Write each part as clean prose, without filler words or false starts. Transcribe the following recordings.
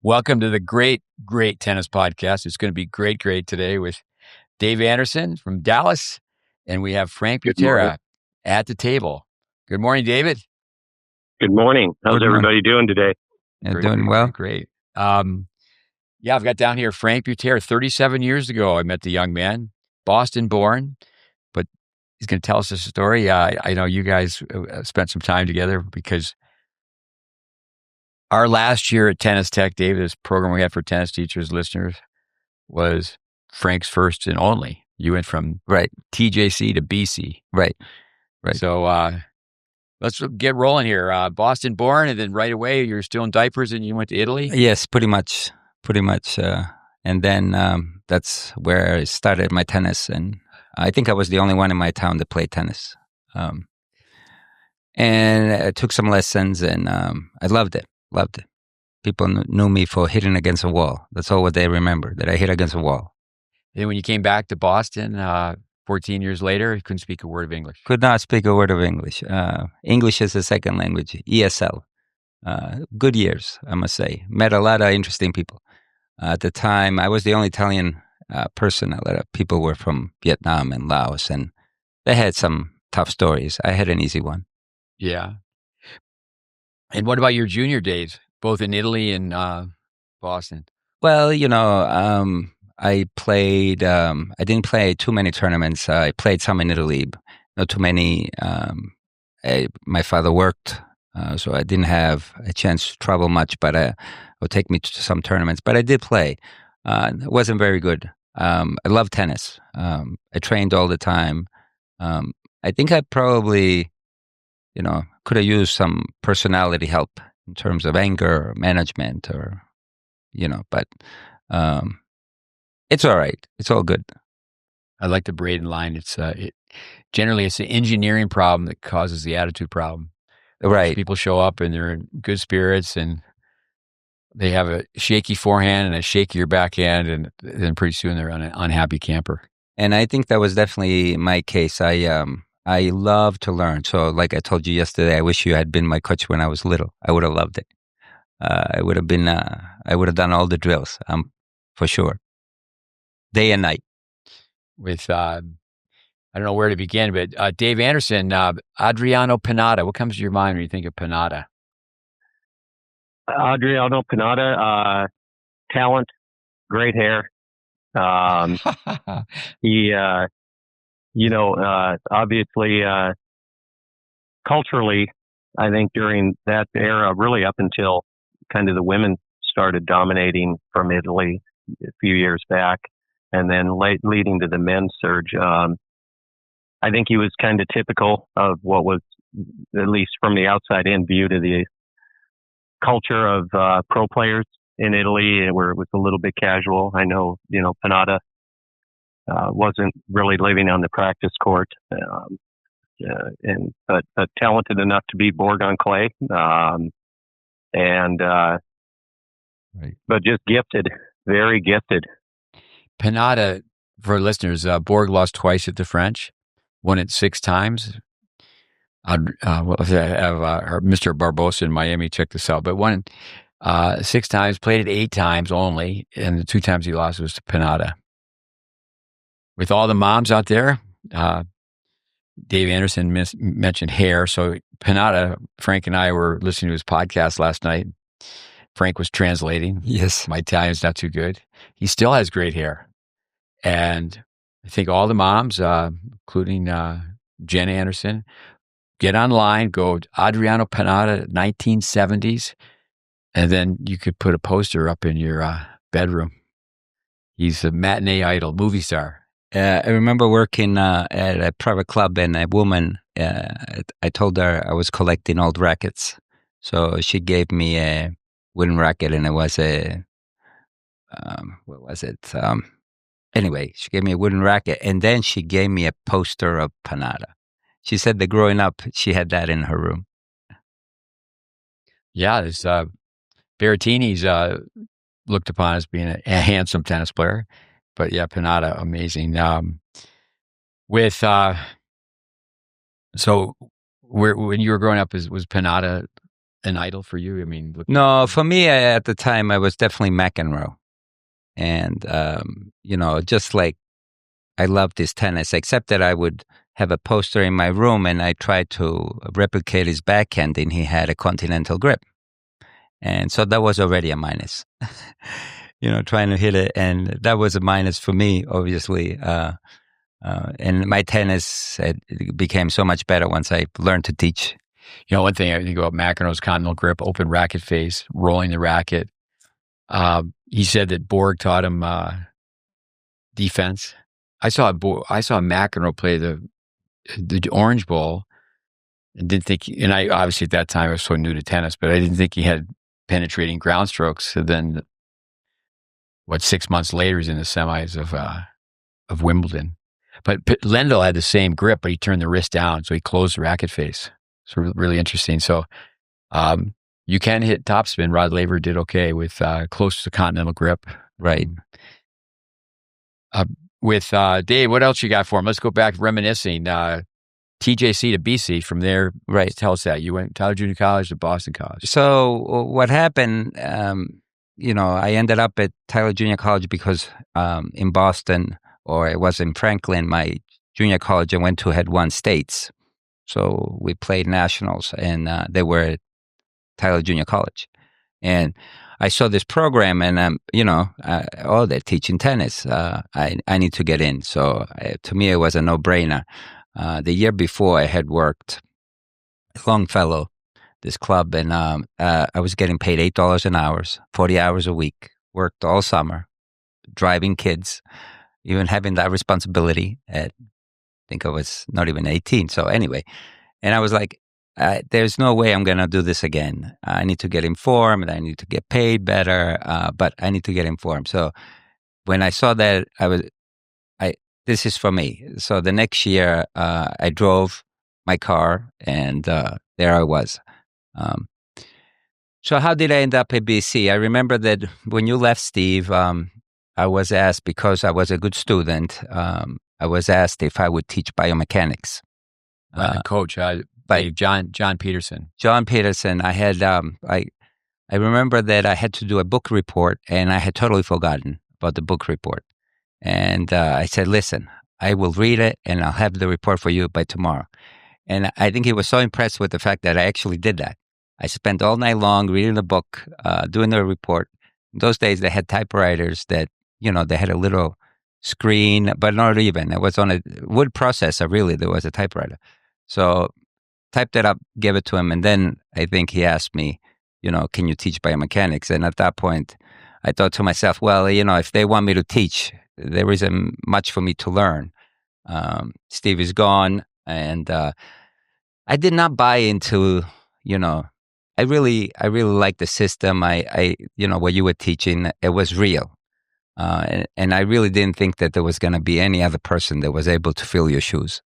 Welcome to the Great Tennis Podcast. It's going to be great today with Dave Anderson from Dallas, and we have Frank Good morning. Butera at the table. Good morning, David. Good morning. How's Good morning. everybody doing today? Doing well. Great. Yeah, I've got down here Frank Butera. 37 years ago, I met the young man, Boston born, but he's going to tell us a story. I know you guys spent some time together because our last year at Tennis Tech, David, this program we had for tennis teachers, listeners, was Frank's first and only. You went from TJC to BC. Right. So let's get rolling here. Boston born, and then right away you're still in diapers and you went to Italy? Yes, pretty much. And then that's where I started my tennis. And I think I was the only one in my town that played tennis. And I took some lessons and I loved it. People knew me for hitting against a wall. That's all what they remember, that I hit against a wall. And when you came back to Boston 14 years later, you couldn't speak a word of English. Could not speak a word of English. English is a second language, ESL. Good years, I must say. Met a lot of interesting people. At the time, I was the only Italian person. A lot of people were from Vietnam and Laos, and they had some tough stories. I had an easy one. Yeah. And what about your junior days, both in Italy and Boston? Well, I played, I didn't play too many tournaments. I played some in Italy, not too many. My father worked, so I didn't have a chance to travel much, but it would take me to some tournaments. But I did play. It wasn't very good. I love tennis. I trained all the time. I think I probably, could have used some personality help in terms of anger or management or, but it's all right. It's all good. I like the Braden line. It's generally it's the engineering problem that causes the attitude problem. Right. People show up and they're in good spirits and they have a shaky forehand and a shakier backhand, and then pretty soon they're an unhappy camper. And I think that was definitely my case. I love to learn. So like I told you yesterday, I wish you had been my coach when I was little. I would have loved it. I would have done all the drills, for sure. Day and night. With, I don't know where to begin, but Dave Anderson, Adriano Panada. What comes to your mind when you think of Panada? Adriano Panada, talent, great hair. He, obviously, culturally, I think during that era, really up until kind of the women started dominating from Italy a few years back, and then leading to the men's surge. I think he was kind of typical of what was, at least from the outside in, viewed to the culture of pro players in Italy, where it was a little bit casual. I know, Panada wasn't really living on the practice court, but talented enough to beat Borg on clay, but just gifted, very gifted. Panada, for listeners, Borg lost twice at the French, won it 6 times. Mr. Barbosa in Miami checked this out, but won 6 times, played it 8 times only, and the 2 times he lost was to Panada. With all the moms out there, Dave Anderson mentioned hair. So Panada, Frank and I were listening to his podcast last night. Frank was translating. Yes. My Italian's not too good. He still has great hair. And I think all the moms, including Jen Anderson, get online, go Adriano Panada, 1970s, and then you could put a poster up in your bedroom. He's a matinee idol, movie star. I remember working at a private club, and a woman, I told her I was collecting old rackets. So she gave me a wooden racket, and it was what was it? Anyway, she gave me a wooden racket, and then she gave me a poster of Panada. She said that growing up, she had that in her room. Yeah, this Berrettini's looked upon as being a handsome tennis player. But yeah, Panada, amazing. So when you were growing up, was Panada an idol for you? I mean, No, for me at the time, I was definitely McEnroe. And, just like I loved his tennis, except that I would have a poster in my room and I tried to replicate his backhand, and he had a continental grip. And so that was already a minus, trying to hit it. And that was a minus for me, obviously. And my tennis became so much better once I learned to teach. One thing I think about McEnroe's continental grip, open racket face, rolling the racket. He said that Borg taught him defense. I saw McEnroe play the Orange Bowl, and didn't think. And I obviously at that time I was so new to tennis, but I didn't think he had penetrating ground strokes. So then, 6 months later, he's in the semis of Wimbledon. But Lendl had the same grip, but he turned the wrist down, so he closed the racket face. So really interesting. So you can hit topspin. Rod Laver did okay with close to continental grip. Right. With Dave, what else you got for him? Let's go back reminiscing. TJC to BC. From there, right? Tell us that you went Tyler Junior College to Boston College. So what happened? I ended up at Tyler Junior College because in Boston, or it was in Franklin, my junior college I went to had won states. So we played nationals, and they were at Tyler Junior College. And I saw this program, and they're teaching tennis. I need to get in. So to me, it was a no-brainer. The year before, I had worked at Longfellow, this club, and I was getting paid $8 an hour, 40 hours a week. Worked all summer, driving kids, even having that responsibility at, I think I was not even 18. So anyway, and I was like, there's no way I'm going to do this again. I need to get informed. I need to get paid better, but I need to get informed. So when I saw that, this is for me. So the next year, I drove my car, and there I was. So how did I end up at BC? I remember that when you left, Steve, I was asked, because I was a good student, I was asked if I would teach biomechanics. By the coach, by John Peterson. John Peterson. I had, I remember that I had to do a book report, and I had totally forgotten about the book report. And I said, listen, I will read it, and I'll have the report for you by tomorrow. And I think he was so impressed with the fact that I actually did that. I spent all night long reading the book, doing the report. In those days, they had typewriters that, they had a little screen, but not even. It was on a wood processor, really. There was a typewriter. So typed it up, gave it to him, and then I think he asked me, can you teach biomechanics? And at that point, I thought to myself, well, if they want me to teach, there isn't much for me to learn. Steve is gone, and I did not buy into, I really liked the system. I what you were teaching, it was real. And I really didn't think that there was going to be any other person that was able to fill your shoes.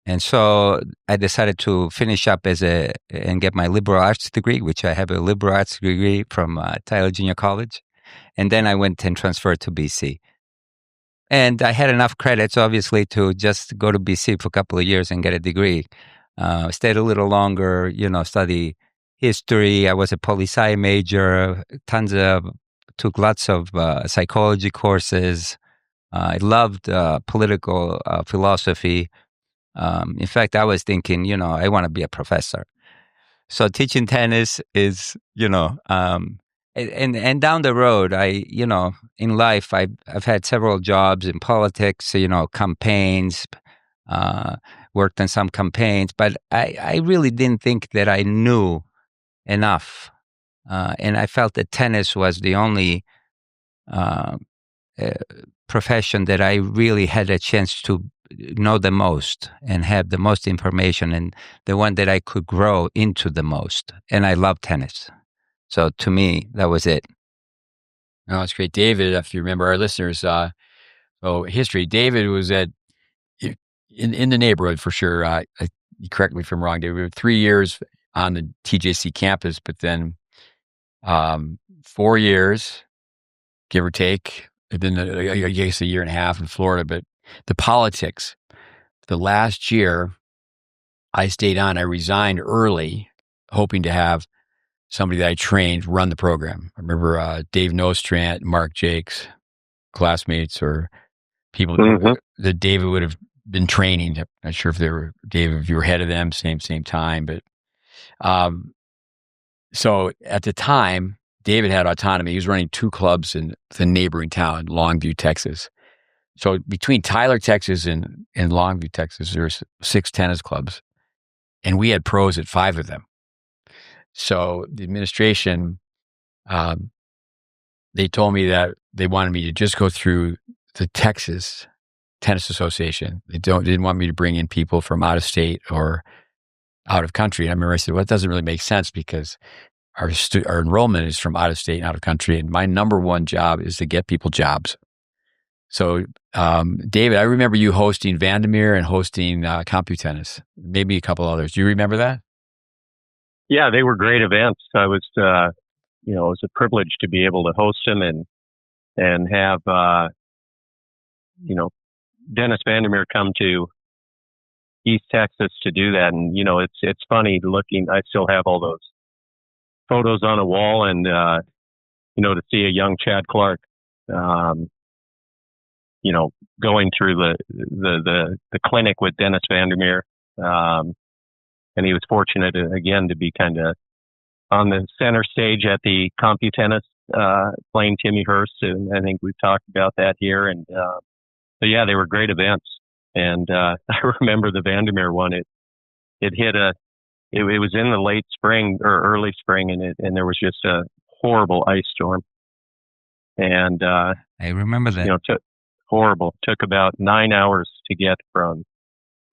And so I decided to finish up and get my liberal arts degree, which I have a liberal arts degree from Tyler Junior College. And then I went and transferred to BC. And I had enough credits, obviously, to just go to BC for a couple of years and get a degree. Stayed a little longer, study history. I was a poli-sci major, took lots of psychology courses. I loved political philosophy. In fact, I was thinking, I want to be a professor. So teaching tennis is, and down the road, in life, I've had several jobs in politics, campaigns, worked on some campaigns, but I really didn't think that I knew enough. And I felt that tennis was the only profession that I really had a chance to know the most and have the most information, and the one that I could grow into the most. And I love tennis. So to me, that was it. Oh, that's great. David, if you remember our listeners, history, David was in the neighborhood for sure. Correct me if I'm wrong, David. We were 3 years on the TJC campus, but then 4 years, give or take, and then I guess a year and a half in Florida. But the politics, the last year I stayed on, I resigned early hoping to have somebody that I trained run the program. I remember Dave Nostrand, Mark Jakes, classmates or people that David would have been training. I'm not sure if they were, David, if you were ahead of them, same time. But so at the time, David had autonomy. He was running 2 clubs in the neighboring town, Longview, Texas. So between Tyler, Texas and Longview, Texas, there's 6 tennis clubs. And we had pros at 5 of them. So the administration, they told me that they wanted me to just go through the Texas Tennis Association. They didn't want me to bring in people from out of state or out of country. And I remember I said, well, it doesn't really make sense because our enrollment is from out of state and out of country. And my number one job is to get people jobs. So, David, I remember you hosting Vandermeer and hosting CompuTennis, maybe a couple others. Do you remember that? Yeah, they were great events. I was, it was a privilege to be able to host them and have, Dennis Vandermeer come to East Texas to do that. And, it's funny looking, I still have all those photos on a wall and, to see a young Chad Clark, going through the clinic with Dennis Vandermeer. And he was fortunate again to be kind of on the center stage at the CompuTennis, playing Timmy Hurst. And I think we've talked about that here. And, so yeah, they were great events. And, I remember the Vandermeer one, it hit it was in the late spring or early spring and there was just a horrible ice storm. And, I remember that. Took about 9 hours to get from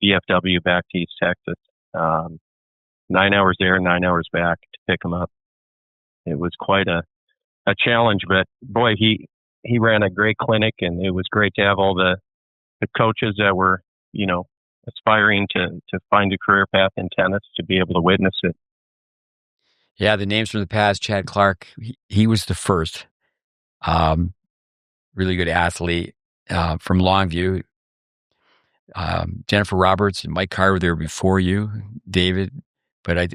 DFW back to East Texas. 9 hours there, 9 hours back to pick him up. It was quite a challenge, but boy, he ran a great clinic and it was great to have all the coaches that were, aspiring to find a career path in tennis to be able to witness it. Yeah, the names from the past, Chad Clark, he was the first. Really good athlete from Longview. Jennifer Roberts and Mike Carr were there before you, David. But I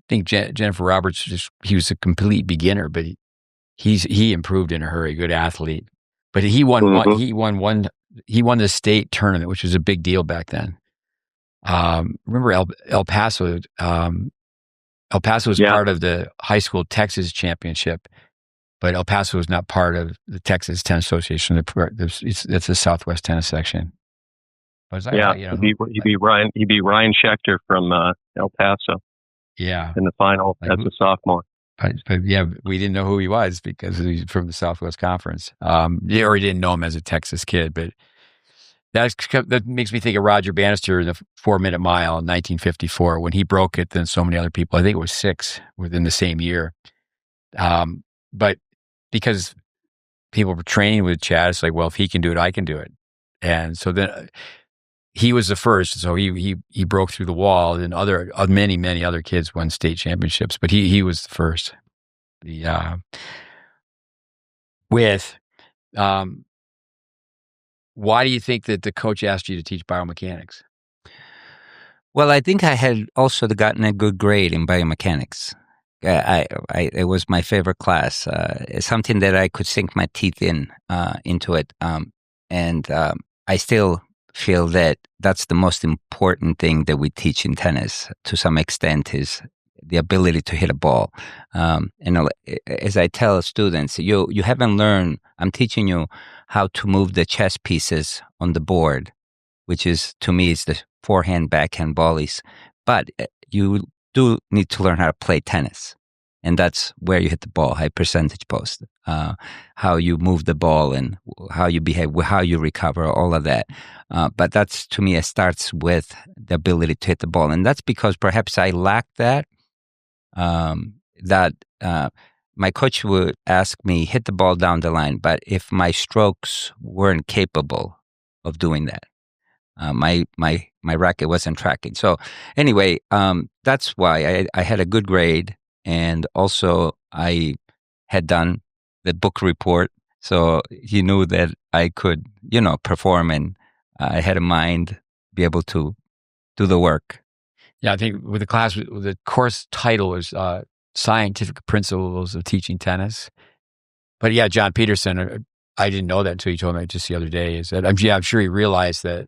think Jennifer Roberts, he was a complete beginner, but he improved in a hurry. Good athlete. But he won the state tournament, which was a big deal back then. Remember El Paso? El Paso was part of the high school Texas championship, but El Paso was not part of the Texas Tennis Association. It's the Southwest Tennis section. He'd be Ryan Schechter from El Paso. Yeah, in the final as a sophomore. But yeah, we didn't know who he was because he's from the Southwest Conference. Or he didn't know him as a Texas kid, but that makes me think of Roger Bannister, the 4-minute mile in 1954, when he broke it. Then so many other people, I think it was 6 within the same year. But because people were training with Chad, it's like, well, if he can do it, I can do it. And so then he was the first. So he broke through the wall, and many other kids won state championships, but he was the first. Why do you think that the coach asked you to teach biomechanics? Well, I think I had also gotten a good grade in biomechanics. It was my favorite class. It's something that I could sink my teeth into it, and I still feel that that's the most important thing that we teach in tennis to some extent is the ability to hit a ball. As I tell students, you haven't learned. I'm teaching you how to move the chess pieces on the board, which is, to me, is the forehand, backhand, volleys. But you do need to learn how to play tennis. And that's where you hit the ball, high percentage post, how you move the ball and how you behave, how you recover, all of that. But that's, to me, it starts with the ability to hit the ball. And that's because perhaps I lack that. My coach would ask me, hit the ball down the line. But if my strokes weren't capable of doing that, my racket wasn't tracking. So anyway, that's why I had a good grade. And also I had done the book report. So he knew that I could, perform, and I had a mind, be able to do the work. Yeah, I think with the course title was Scientific Principles of Teaching Tennis. But yeah, John Peterson, I didn't know that until you told me just the other day. Is that I'm sure he realized that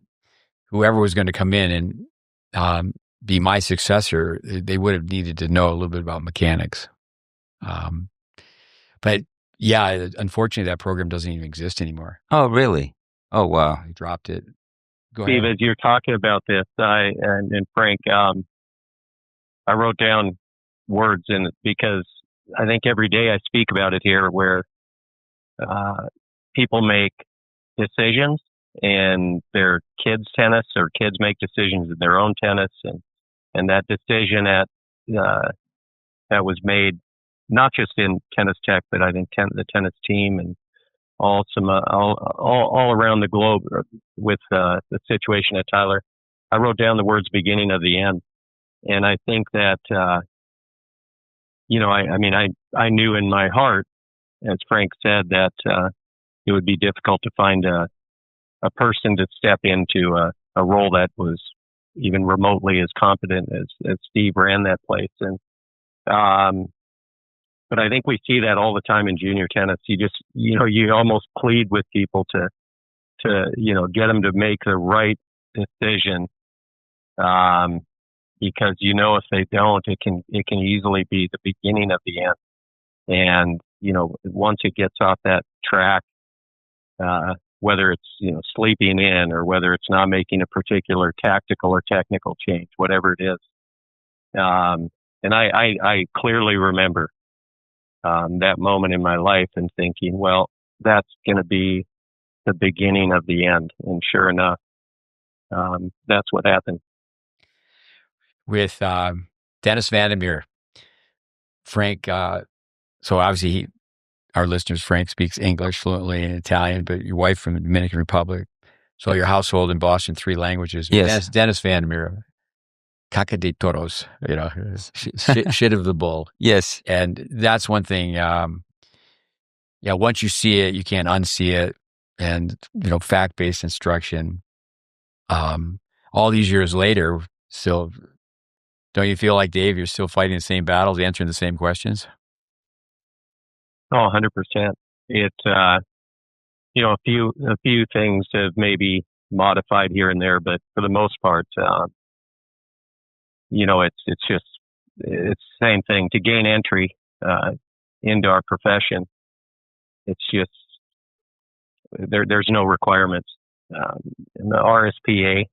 whoever was going to come in and be my successor, they would have needed to know a little bit about mechanics. But yeah, unfortunately, that program doesn't even exist anymore. Oh, really? Oh, wow. I dropped it. Go Steve, ahead. as you're talking about this, and Frank, I wrote down words in it because I think every day I speak about it here, where people make decisions in their kids' tennis, or kids make decisions in their own tennis, and that decision that was made not just in Tennis Tech, but I think the tennis team and all around the globe with the situation at Tyler. I wrote down the words "beginning of the end," and I think that I knew in my heart, as Frank said, that it would be difficult to find a person to step into a role that was even remotely as competent as Steve ran that place. And but I think we see that all the time in junior tennis. You almost plead with people to get them to make the right decision, because if they don't, it can easily be the beginning of the end. And once it gets off that track, whether it's sleeping in, or whether it's not making a particular tactical or technical change, whatever it is. And I clearly remember that moment in my life and thinking, well, that's going to be the beginning of the end. And sure enough, that's what happened. With Dennis Vandermeer, Frank, so obviously our listeners, Frank speaks English fluently and Italian, but your wife from the Dominican Republic. So your household in Boston, 3 languages. Yes. Dennis Vandermeer, caca de toros, shit of the bull. Yes. And that's one thing. Once you see it, you can't unsee it. And, fact-based instruction. All these years later, still, don't you feel like, Dave, you're still fighting the same battles, answering the same questions? Oh, 100%. It's, a few things have maybe modified here and there, but for the most part, it's the same thing. To gain entry into our profession, it's just there's no requirements. In the RSPA,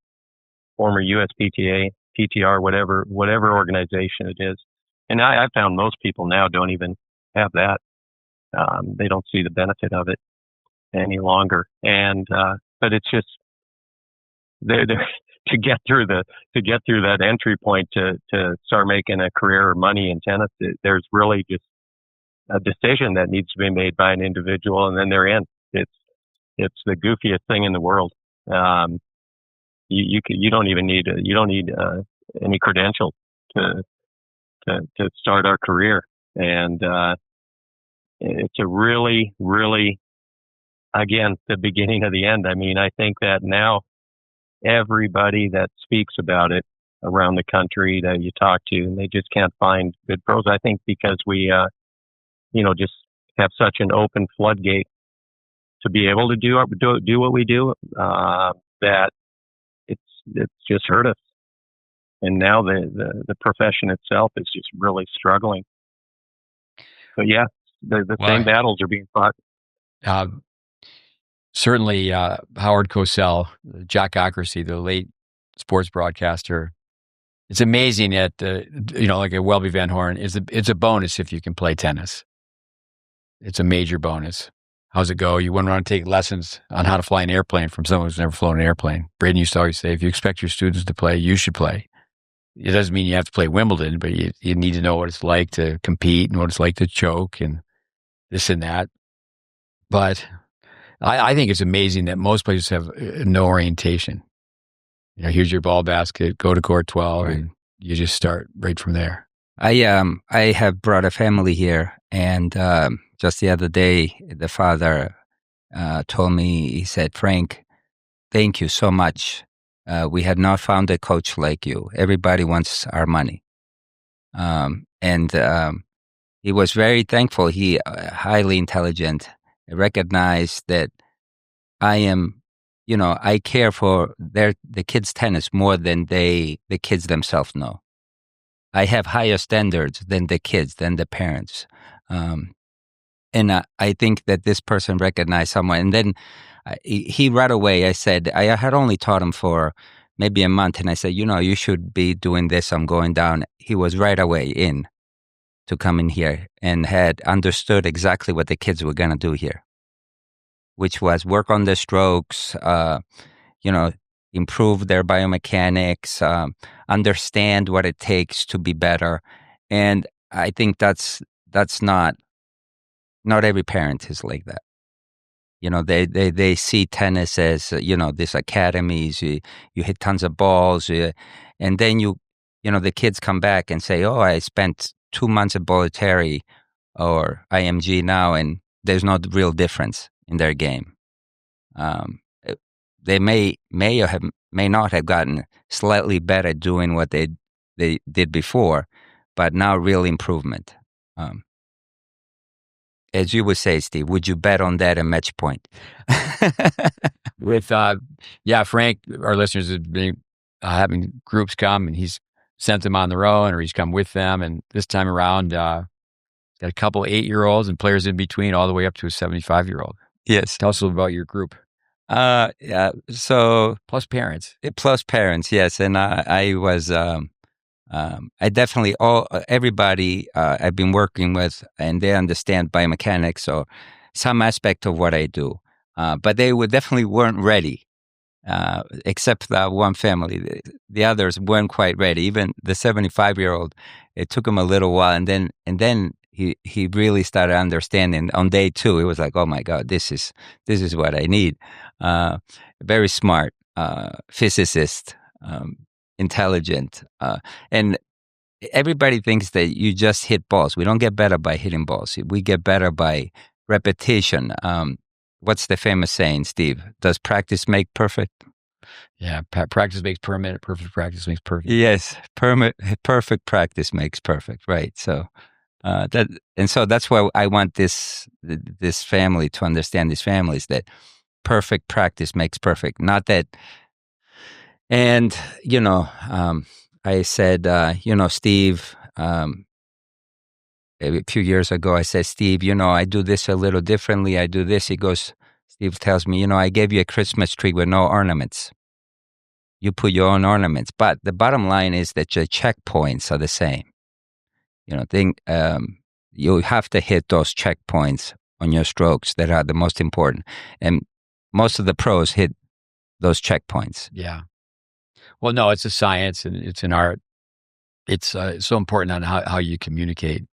former USPTA, PTR, whatever organization it is, and I found most people now don't even have that. They don't see the benefit of it any longer, and but it's just they're to get through that entry point to start making a career or money in tennis. There's really just a decision that needs to be made by an individual, and then they're in. It's the goofiest thing in the world. You don't need any credentials to start our career, and it's a really, really, again, the beginning of the end. I mean, I think that now everybody that speaks about it around the country that you talk to, and they just can't find good pros. I think because we, just have such an open floodgate to be able to do what we do, that it's just hurt us. And now the profession itself is just really struggling. But yeah, the same battles are being fought. Certainly, Howard Cosell, Jackocracy, the late sports broadcaster. It's amazing that like a Welby Van Horn it's a bonus if you can play tennis. It's a major bonus. How's it go? You wouldn't want to take lessons on how to fly an airplane from someone who's never flown an airplane. Braden used to always say, if you expect your students to play, you should play. It doesn't mean you have to play Wimbledon, but you need to know what it's like to compete and what it's like to choke and this and that. But I think it's amazing that most places have no orientation. Here's your ball basket, go to court 12, right, and you just start right from there. I have brought a family here, and just the other day, the father told me, he said, Frank, thank you so much We have not found a coach like you. Everybody wants our money. And he was very thankful. He highly intelligent, recognized that I am, I care for the kids' tennis more than the kids themselves know. I have higher standards than the kids, than the parents. And I think that this person recognized someone. And then he right away, I said, I had only taught him for maybe a month. And I said, you should be doing this. I'm going down. He was right away in to come in here and had understood exactly what the kids were going to do here, which was work on the strokes, improve their biomechanics, understand what it takes to be better. And I think that's not every parent is like that. They see tennis as, these academies, you hit tons of balls, and then the kids come back and say, oh, I spent 2 months at Butera or IMG now, and there's no real difference in their game. They may not have gotten slightly better doing what they did before, but now real improvement. As you would say, Steve, would you bet on that at match point? With Frank, our listeners have been having groups come, and he's sent them on their own, or he's come with them. And this time around, got a couple 8-year-olds and players in between, all the way up to a 75-year-old. Yes. Tell us a little about your group. So plus parents. Plus parents, yes. And I was. I definitely everybody I've been working with, and they understand biomechanics or some aspect of what I do, but they definitely weren't ready, except that one family. The others weren't quite ready. Even the 75-year-old, it took him a little while, and then he really started understanding. On day 2, it was like, oh my God, this is what I need. Very smart physicist. Intelligent, and everybody thinks that you just hit balls. We don't get better by hitting balls. We get better by repetition. What's the famous saying, Steve? Does practice make perfect? Yeah, practice makes permanent. Perfect practice makes perfect. Yes, perfect practice makes perfect. Right. So that's why I want this family to understand. These families, that perfect practice makes perfect. Not that. And, I said, Steve, a few years ago, I said, Steve, I do this a little differently. I do this. Steve tells me, I gave you a Christmas tree with no ornaments. You put your own ornaments. But the bottom line is that your checkpoints are the same. You have to hit those checkpoints on your strokes that are the most important. And most of the pros hit those checkpoints. Yeah. Well, no, it's a science and it's an art. It's so important on how you communicate.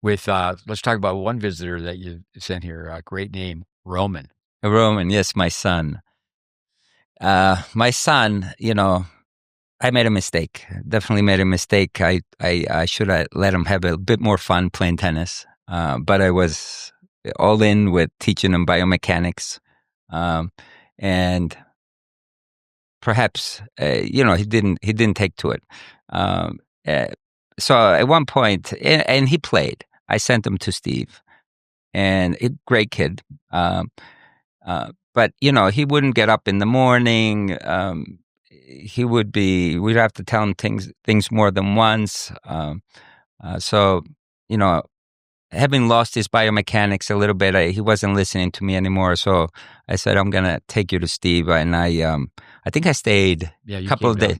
With let's talk about one visitor that you sent here. Great name, Roman. Roman, yes, my son. My son, I made a mistake. Definitely made a mistake. I should have let him have a bit more fun playing tennis. But I was all in with teaching him biomechanics, and perhaps he didn't take to it. So at one point, and he played. I sent him to Steve, and great kid. But he wouldn't get up in the morning. We'd have to tell him things more than once. So having lost his biomechanics a little bit, he wasn't listening to me anymore. So I said, I'm going to take you to Steve. And I think I stayed a couple of days.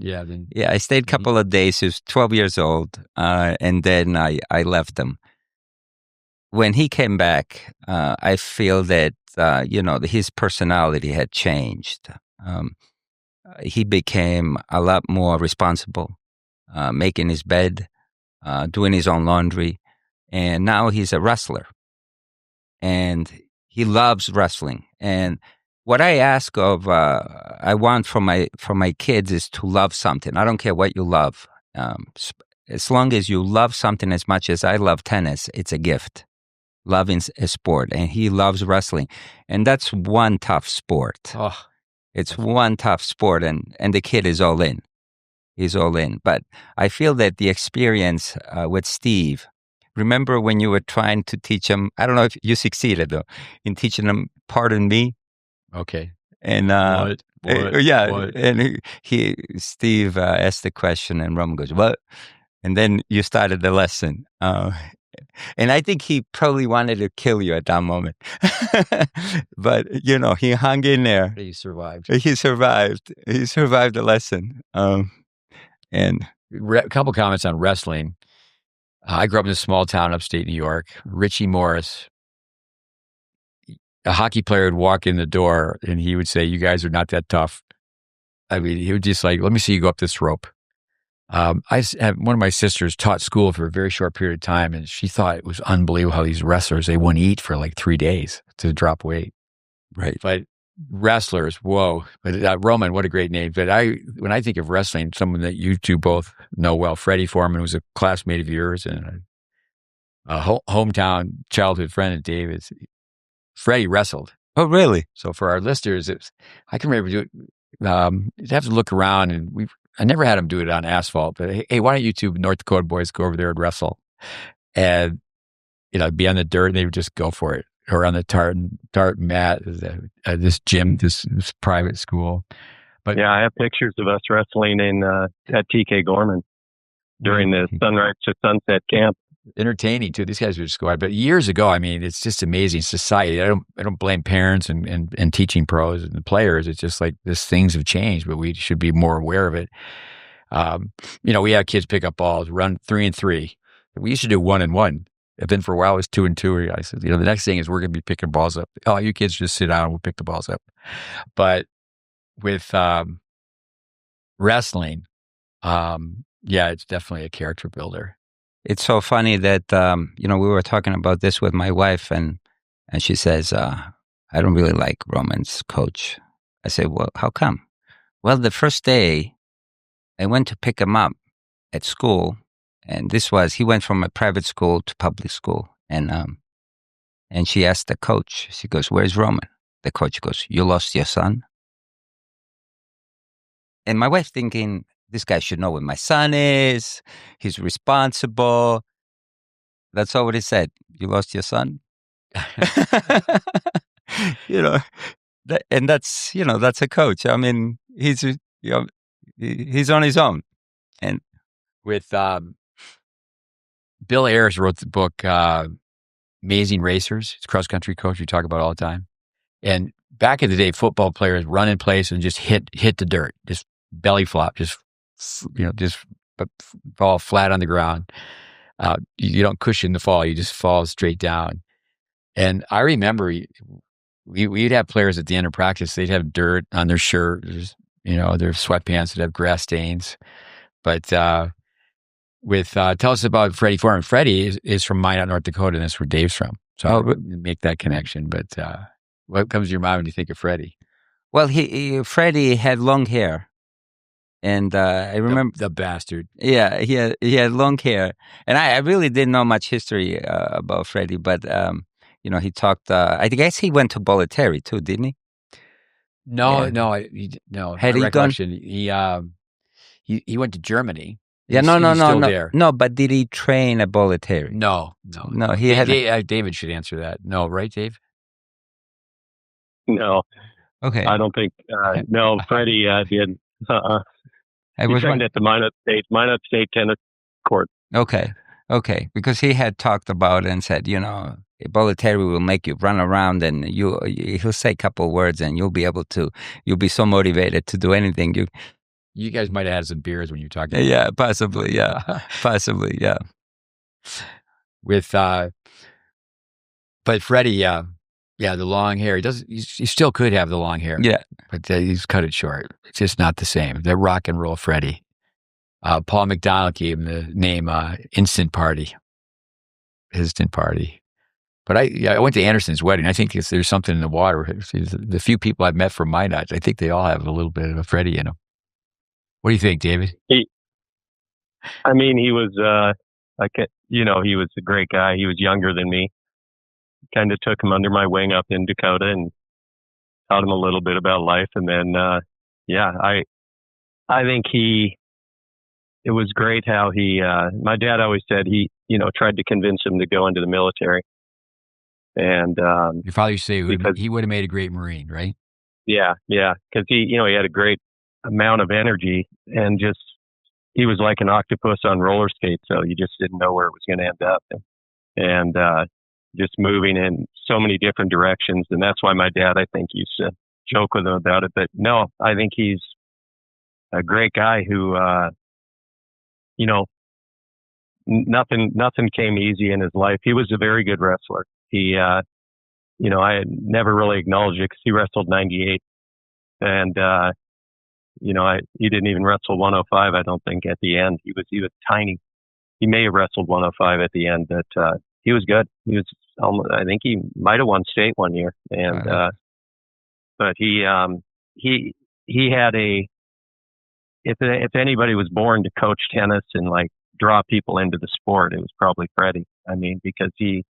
I stayed a couple of days. He was 12 years old. And then I left him. When he came back, I feel that, his personality had changed. He became a lot more responsible, making his bed, doing his own laundry. And now he's a wrestler, and he loves wrestling. And what I ask I want from my kids is to love something. I don't care what you love. As long as you love something as much as I love tennis, it's a gift. Loving a sport, and he loves wrestling, and that's one tough sport. Oh. It's one tough sport, and the kid is all in. He's all in. But I feel that the experience with Steve, remember when you were trying to teach him, I don't know if you succeeded though, in teaching him pardon me? Okay. And What? and Steve asked the question, and Roman goes, "What?" And then you started the lesson. And I think he probably wanted to kill you at that moment. But, he hung in there. He survived. He survived. He survived the lesson. And a couple comments on wrestling. I grew up in a small town upstate New York. Richie Morris, a hockey player, would walk in the door and he would say, "You guys are not that tough." I mean, he would just like, "Let me see you go up this rope." One of my sisters taught school for a very short period of time, and she thought it was unbelievable how these wrestlers, they wouldn't eat for like 3 days to drop weight. right. But wrestlers, whoa. But Roman, what a great name. But when I think of wrestling, someone that you two both know well, Freddie Foreman was a classmate of yours and a hometown childhood friend of David's. Freddie wrestled. Oh, really? So for our listeners, I can remember you'd have to look around, and I never had him do it on asphalt, but hey, why don't you two North Dakota boys go over there and wrestle? And, be on the dirt, and they would just go for it. Or on the tartan mat, this gym, this private school. But yeah, I have pictures of us wrestling at TK Gorman during the sunrise to sunset camp. Entertaining too. These guys would just go out. But years ago, I mean, it's just amazing society. I don't blame parents and teaching pros and the players. It's just like things have changed, but we should be more aware of it. We had kids pick up balls, run 3-3. We used to do 1-1. And then for a while it was 2-2. I said, the next thing is we're going to be picking balls up. Oh, you kids just sit down and we'll pick the balls up. But with wrestling, it's definitely a character builder. It's so funny that, we were talking about this with my wife, and she says, I don't really like Roman's coach. I said, well, how come? Well, the first day I went to pick him up at school, and he went from a private school to public school. And she asked the coach, she goes, "Where's Roman?" The coach goes, "You lost your son?" And my wife thinking, this guy should know what my son is. He's responsible. That's all what he said. "You lost your son?" And that's a coach. I mean, he's on his own. And with Bill Ayers wrote the book Amazing Racers. It's a cross country coach we talk about all the time. And back in the day, football players run in place and just hit the dirt, just belly flop, just fall flat on the ground. You don't cushion the fall; you just fall straight down. And I remember we'd have players at the end of practice; they'd have dirt on their shirt, their sweatpants would have grass stains. But tell us about Freddie Foreman. Freddie is from Minot, North Dakota, and that's where Dave's from. So I'll make that connection. But what comes to your mind when you think of Freddie? Well, Freddie had long hair. And I remember the bastard. Yeah, he had long hair, and I really didn't know much history about Freddie, but he talked. I guess he went to Bollettieri too, didn't he? No. Had he gone? He went to Germany. No. But did he train at Bollettieri? No. He had. David should answer that. No, right, Dave? No. Okay. I don't think. No, Freddie did. He trained at the Minot State tennis court. Okay, because he had talked about it and said, Bollettieri will make you run around, and he'll say a couple of words, and you'll be so motivated to do anything. You guys might have had some beers when you're talking. Yeah, possibly. Yeah, possibly. Yeah. With, but Freddie, the long hair. He still could have the long hair. Yeah, but he's cut it short. It's just not the same. The rock and roll Freddie. Paul McDonald gave him the name Instant Party. But I went to Anderson's wedding. I think there's something in the water. The few people I've met from Minot, I think they all have a little bit of a Freddie in them. What do you think, David? He was, he was a great guy. He was younger than me. Kind of took him under my wing up in Dakota, and taught him a little bit about life. And then, I think it was great how my dad always said he, tried to convince him to go into the military. And, Your father used to say because he would have made a great Marine, right? yeah, because he had a great amount of energy and he was like an octopus on roller skates. So you just didn't know where it was going to end up, and just moving in so many different directions. And that's why my dad, I think, used to joke with him about it. But no, I think he's a great guy who, nothing came easy in his life. He was a very good wrestler. He, I had never really acknowledged it because he wrestled 98, and he didn't even wrestle 105. I don't think at the end. He was tiny. He may have wrestled 105 at the end, but he was good. He was I think he might have won state one year, and but he had if anybody was born to coach tennis and like draw people into the sport, it was probably Freddie. I mean, because he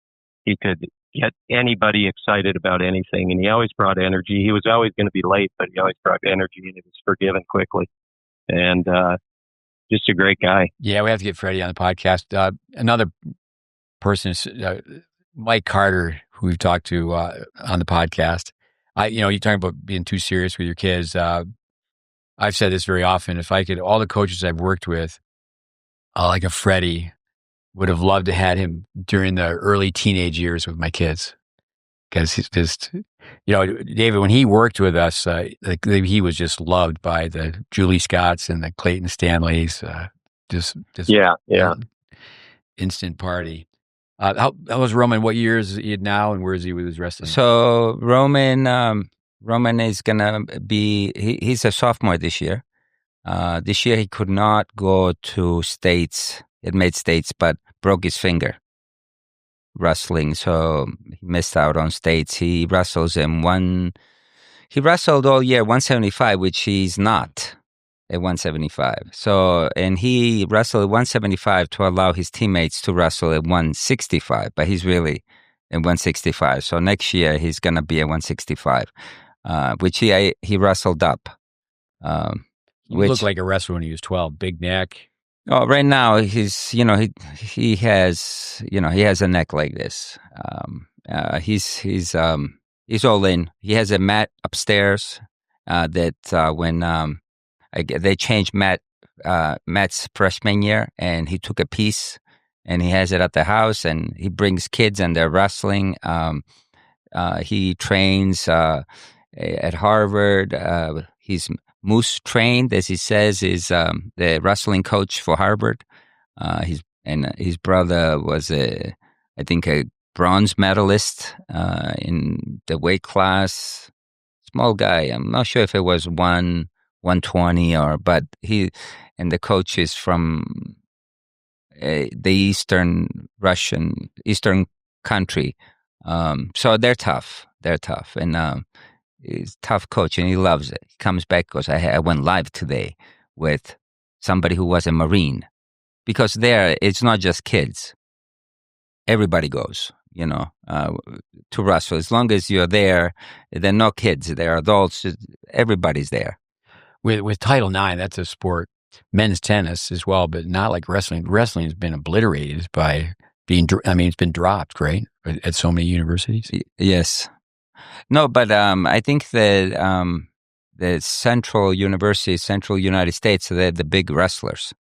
could get anybody excited about anything, and he always brought energy. He was always going to be late, but he always brought energy, and he was forgiven quickly. And just a great guy. Yeah, we have to get Freddie on the podcast. Another person is Mike Carter, who we've talked to on the podcast. You're talking about being too serious with your kids. I've said this very often. If I could, all the coaches I've worked with, like a Freddie, would have loved to had him during the early teenage years with my kids. Because he's just, David, when he worked with us, he was just loved by the Julie Scotts and the Clayton Stanleys. Just instant party. How was Roman? What year is he now, and where is he with his wrestling? So Roman is gonna be. He's a sophomore this year. This year he could not go to states. It made states, but broke his finger wrestling, so he missed out on states. He wrestles he wrestled all year 175, which he's not at 175. So, and he wrestled at 175 to allow his teammates to wrestle at 165, but he's really at 165. So next year he's gonna be at 165, which he wrestled up. He looked like a wrestler when he was 12. Big neck. Oh, right now he has a neck like this. He's all in. He has a mat upstairs that when they changed Matt's freshman year, and he took a piece and he has it at the house, and he brings kids and they're wrestling. He trains at Harvard. He's Moose trained, as he says, is the wrestling coach for Harvard. His brother was I think a bronze medalist in the weight class. Small guy. I'm not sure if it was 120 but the coach is from the Eastern country. So they're tough. And he's a tough coach, and he loves it. He comes back because I went live today with somebody who was a Marine, because there it's not just kids. Everybody goes, to wrestle. As long as you're there, they're not kids. They're adults. Everybody's there. With Title IX, that's a sport. Men's tennis as well, but not like wrestling. Wrestling has been obliterated by it's been dropped, right? At so many universities. Yes. No, but I think that the Central United States, they're the big wrestlers,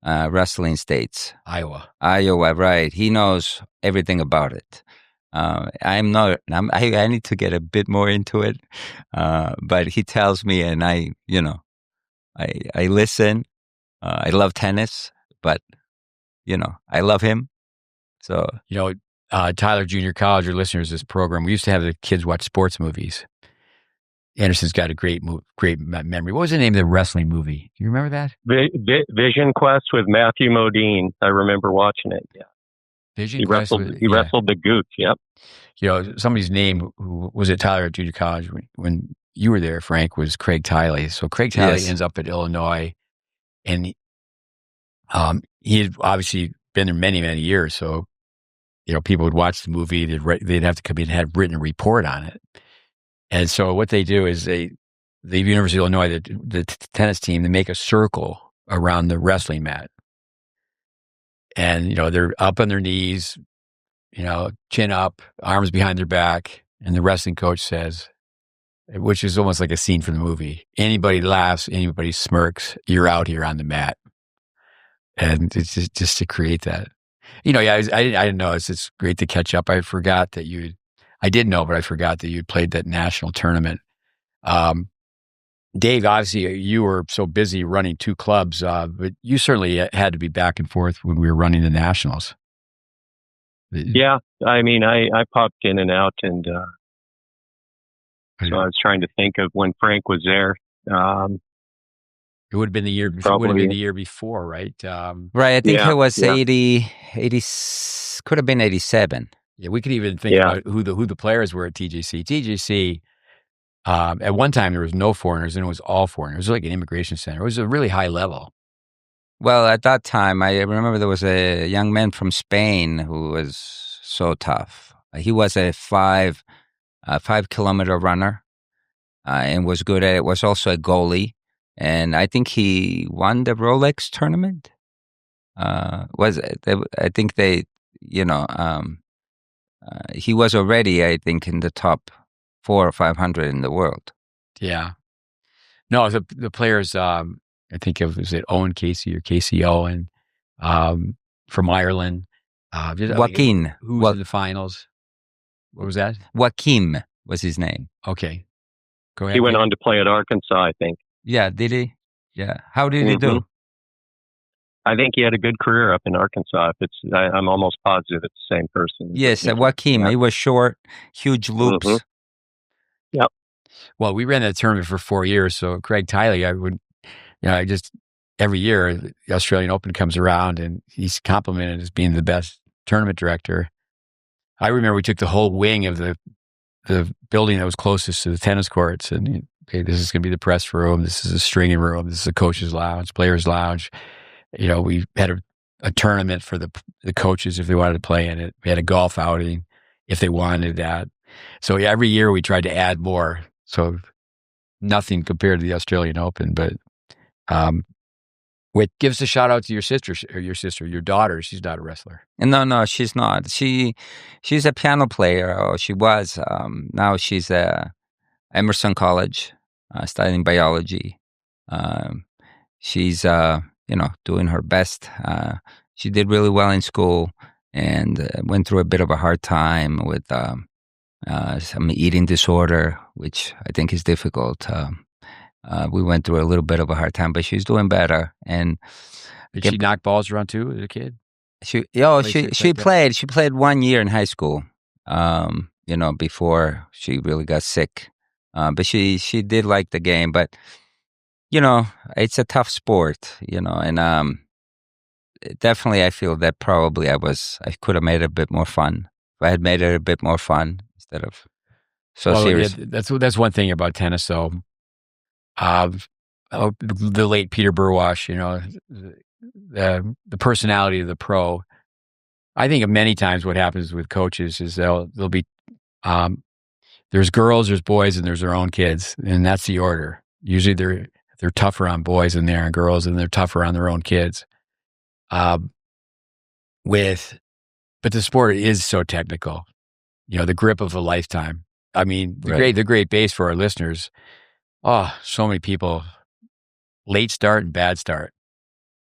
wrestling states. Iowa, right. He knows everything about it. I need to get a bit more into it, but he tells me, and I listen. I love tennis, but I love him. So Tyler Junior College, your listeners, this program, we used to have the kids watch sports movies. Anderson's got a great memory. What was the name of the wrestling movie? Do you remember that? Vision Quest with Matthew Modine. I remember watching it. Yeah. Vision Quest. He wrestled the Goot. Yep. Somebody's name who was at Tyler at Junior College when you were there, Frank, was Craig Tiley. So Craig Tiley ends up at Illinois, and he had obviously been there many, many years. So people would watch the movie. They'd have to come in and have written a report on it. And so what they do is the University of Illinois, the tennis team, they make a circle around the wrestling mat. And, they're up on their knees, chin up, arms behind their back. And the wrestling coach says, which is almost like a scene from the movie, anybody laughs, anybody smirks, you're out here on the mat. And it's just to create that. Yeah, I didn't know. It's great to catch up. I forgot that I did know, but I forgot that you played that national tournament. Dave, obviously you were so busy running two clubs, but you certainly had to be back and forth when we were running the nationals. Yeah, I mean, I popped in and out, and so I was trying to think of when Frank was there. It would have been the year. Would have been the year before, right? Right. I think it was 80. Could have been 87. Yeah, we could even think about who the players were at TJC. TJC. At one time, there was no foreigners, and it was all foreigners. It was like an immigration center. It was a really high level. Well, at that time, I remember there was a young man from Spain who was so tough. He was a 5-kilometer runner and was good at it. Was also a goalie, and I think he won the Rolex tournament. I think they, he was already, I think, in the top 400 or 500 in the world. Yeah. No, the players, I think was it Owen Casey or Casey Owen from Ireland. Joaquin. Who was in the finals? What was that? Joaquin was his name. Okay. Go ahead. He went on to play at Arkansas, I think. Yeah, did he? Yeah. How did he do? I think he had a good career up in Arkansas. I'm almost positive it's the same person. Yes, Joaquin. He was short, huge loops. Yep. Well, we ran that tournament for 4 years. So Craig Tiley, every year the Australian Open comes around and he's complimented as being the best tournament director. I remember we took the whole wing of the building that was closest to the tennis courts, and okay, this is going to be the press room. This is a stringing room. This is a coach's lounge, players' lounge. We had a tournament for the coaches if they wanted to play in it. We had a golf outing if they wanted that. So every year we tried to add more. So nothing compared to the Australian Open, but give us a shout out to your your daughter. She's not a wrestler. No, she's not. She's a piano player. Or she was. Now she's at Emerson College, studying biology. She's doing her best. She did really well in school and went through a bit of a hard time with some eating disorder, which I think is difficult. We went through a little bit of a hard time, but she's doing better. And did she knock balls around too as a kid? She played. She played 1 year in high school. Before she really got sick. But she did like the game. But it's a tough sport. And definitely I feel that probably I could have made it a bit more fun. If I had made it a bit more fun instead of serious. Yeah, that's one thing about tennis, though. The late Peter Burwash, the personality of the pro. I think many times what happens with coaches is they'll be there's girls, there's boys, and there's their own kids, and that's the order. Usually they're tougher on boys than they are on girls, and they're tougher on their own kids. But the sport is so technical. The grip of a lifetime. I mean, the great base for our listeners. Oh, so many people, late start and bad start.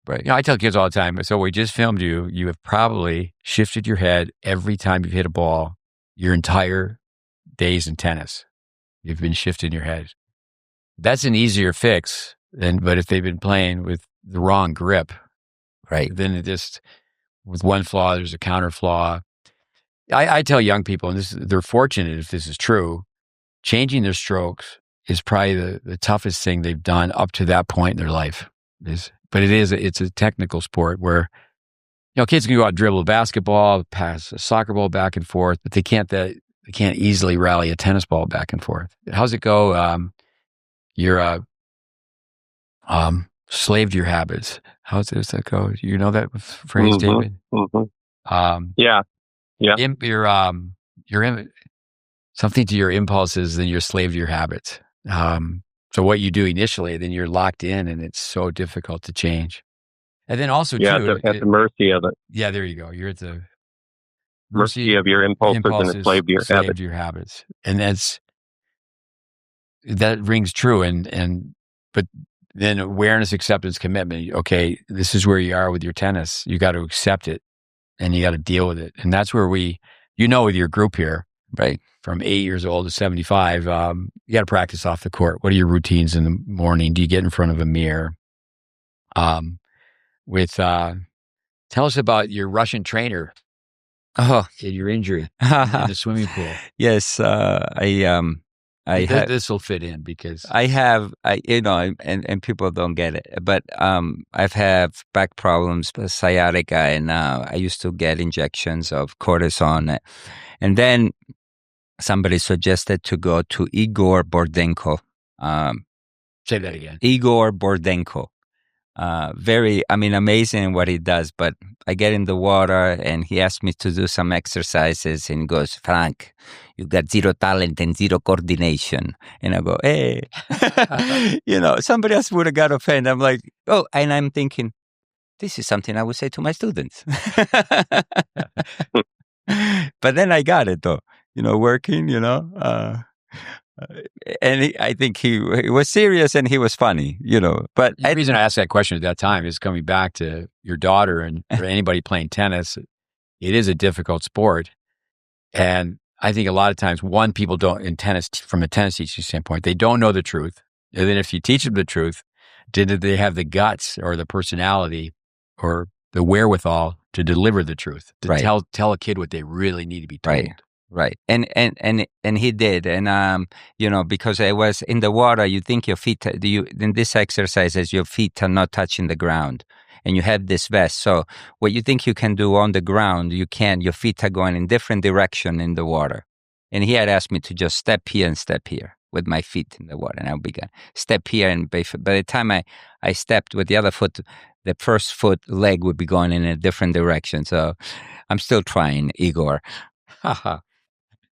Right. I tell kids all the time, so we just filmed you. You have probably shifted your head every time you've hit a ball your entire days in tennis. You've been shifting your head. That's an easier fix but if they've been playing with the wrong grip, right? Then with one flaw, there's a counter flaw. I tell young people, and they're fortunate if this is true, changing their strokes is probably the toughest thing they've done up to that point in their life. But it's a technical sport where, kids can go out and dribble a basketball, pass a soccer ball back and forth, but they can't easily rally a tennis ball back and forth. How's it go? You're a slave to your habits. How's that go? You know that phrase, David? Mm-hmm. Yeah. You're something to your impulses, then you're a slave to your habits. So what you do initially, then you're locked in, and it's so difficult to change. And then also, too, at the mercy of it. Yeah, there you go. You're at the Mercy of your impulses and a slave to your habits. To your habits, and that rings true. But then awareness, acceptance, commitment. Okay, this is where you are with your tennis. You got to accept it, and you got to deal with it. And that's where with your group here, right, from 8 years old to 75, you got to practice off the court. What are your routines in the morning? Do you get in front of a mirror? Tell us about your Russian trainer. Oh, your injury in the swimming pool. Yes, this will fit in because and people don't get it, but I've had back problems, sciatica, and I used to get injections of cortisone, and then somebody suggested to go to Igor Bordenko. Say that again. Igor Bordenko. Amazing what he does, but I get in the water and he asked me to do some exercises and he goes, Frank, you got zero talent and zero coordination. And I go, hey, somebody else would have got offended. I'm like, oh, and I'm thinking, this is something I would say to my students. But then I got it though, working, and I think he was serious and he was funny, But the reason I asked that question at that time is coming back to your daughter and for anybody playing tennis. It is a difficult sport. And I think a lot of times, people don't, in tennis, from a tennis teaching standpoint, they don't know the truth. And then if you teach them the truth, did they have the guts or the personality or the wherewithal to deliver the truth, to tell a kid what they really need to be told? Right. And he did. And, because I was in the water, you think your feet, in this exercise, as your feet are not touching the ground and you have this vest. So what you think you can do on the ground, you can't, your feet are going in different direction in the water. And he had asked me to just step here and step here with my feet in the water. And I would begin step here. And by the time I stepped with the other foot, the first leg would be going in a different direction. So I'm still trying, Igor.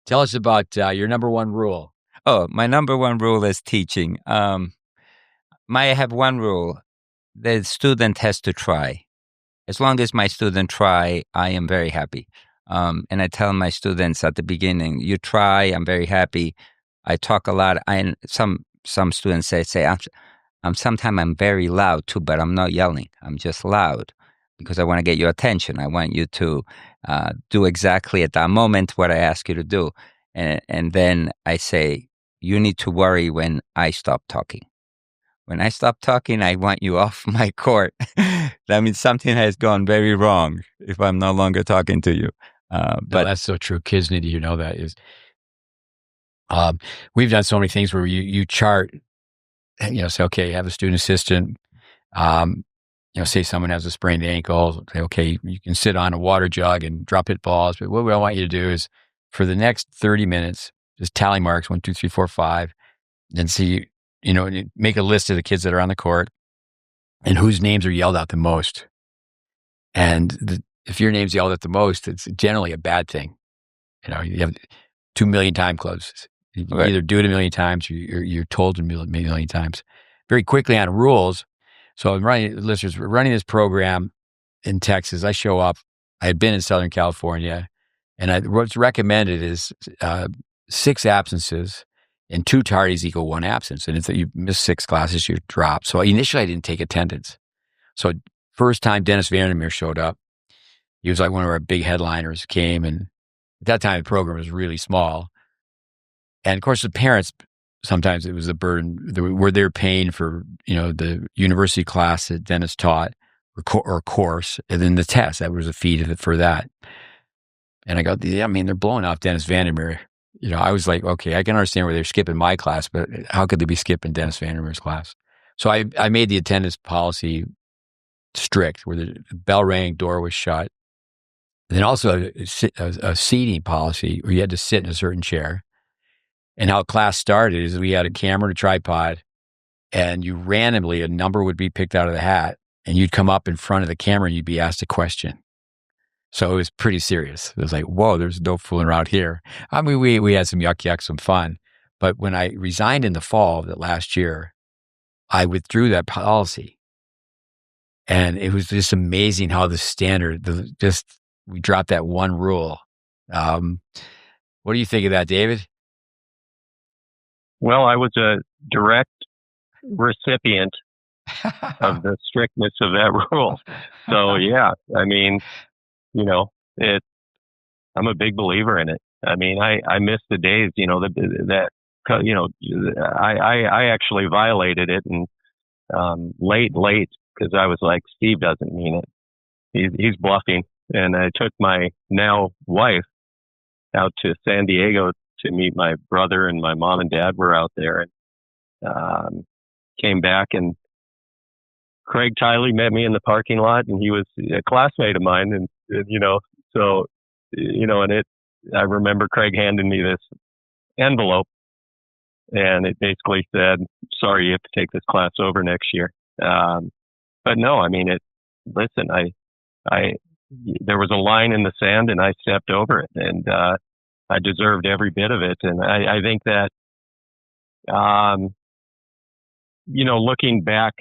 Tell us about your number one rule. Oh, my number one rule is teaching. I have one rule. The student has to try. As long as my student try, I am very happy. And I tell my students at the beginning, you try, I'm very happy. I talk a lot. Some students say sometimes I'm very loud too, but I'm not yelling. I'm just loud because I want to get your attention. I want you to do exactly at that moment what I ask you to do. And then I say, you need to worry when I stop talking. When I stop talking, I want you off my court. That means something has gone very wrong if I'm no longer talking to you. But that's so true. Kids need to know that. We've done so many things where you chart, say, okay, you have a student assistant. Say someone has a sprained ankle, say, okay, you can sit on a water jug and drop hit balls. But what I want you to do is for the next 30 minutes, just tally marks 1, 2, 3, 4, 5, and see, make a list of the kids that are on the court and whose names are yelled out the most. And if your name's yelled out the most, it's generally a bad thing. You have 2 million time clubs. You either do it a million times or you're told a million times. Very quickly on rules. So I'm running this program in Texas. I show up. I had been in Southern California, and what's recommended is 6 absences, and 2 tardies equal 1 absence. And if you miss 6 classes, you drop. So initially, I didn't take attendance. So first time Dennis Vandermeer showed up, he was like one of our big headliners. Came, and at that time the program was really small, and of course the parents. Sometimes it was a burden where they're paying for, the university class that Dennis taught or course, and then the test. That was a fee for that. And I go, they're blowing off Dennis Vandermeer. I was like, okay, I can understand where they're skipping my class, but how could they be skipping Dennis Vandermeer's class? So I made the attendance policy strict, where the bell rang, door was shut. And then also a seating policy where you had to sit in a certain chair. And how class started is we had a camera and a tripod, and you randomly, a number would be picked out of the hat, and you'd come up in front of the camera and you'd be asked a question. So it was pretty serious. It was like, whoa, there's no fooling around here. I mean, we had some yuck, some fun. But when I resigned in the fall of that last year, I withdrew that policy. And it was just amazing how the standard, we dropped that one rule. What do you think of that, David? Well, I was a direct recipient of the strictness of that rule. So yeah, I mean, you know, I'm a big believer in it. I mean, I miss the days, you know, I actually violated it and late because I was like, Steve doesn't mean it. He's bluffing. And I took my now wife out to San Diego to meet my brother, and my mom and dad were out there, and came back, and Craig Tiley met me in the parking lot, and he was a classmate of mine, and you know, so you know, and I remember Craig handing me this envelope, and it basically said, "Sorry, you have to take this class over next year." But no, I mean, listen, there was a line in the sand, and I stepped over it, and I deserved every bit of it. And I think that, you know, looking back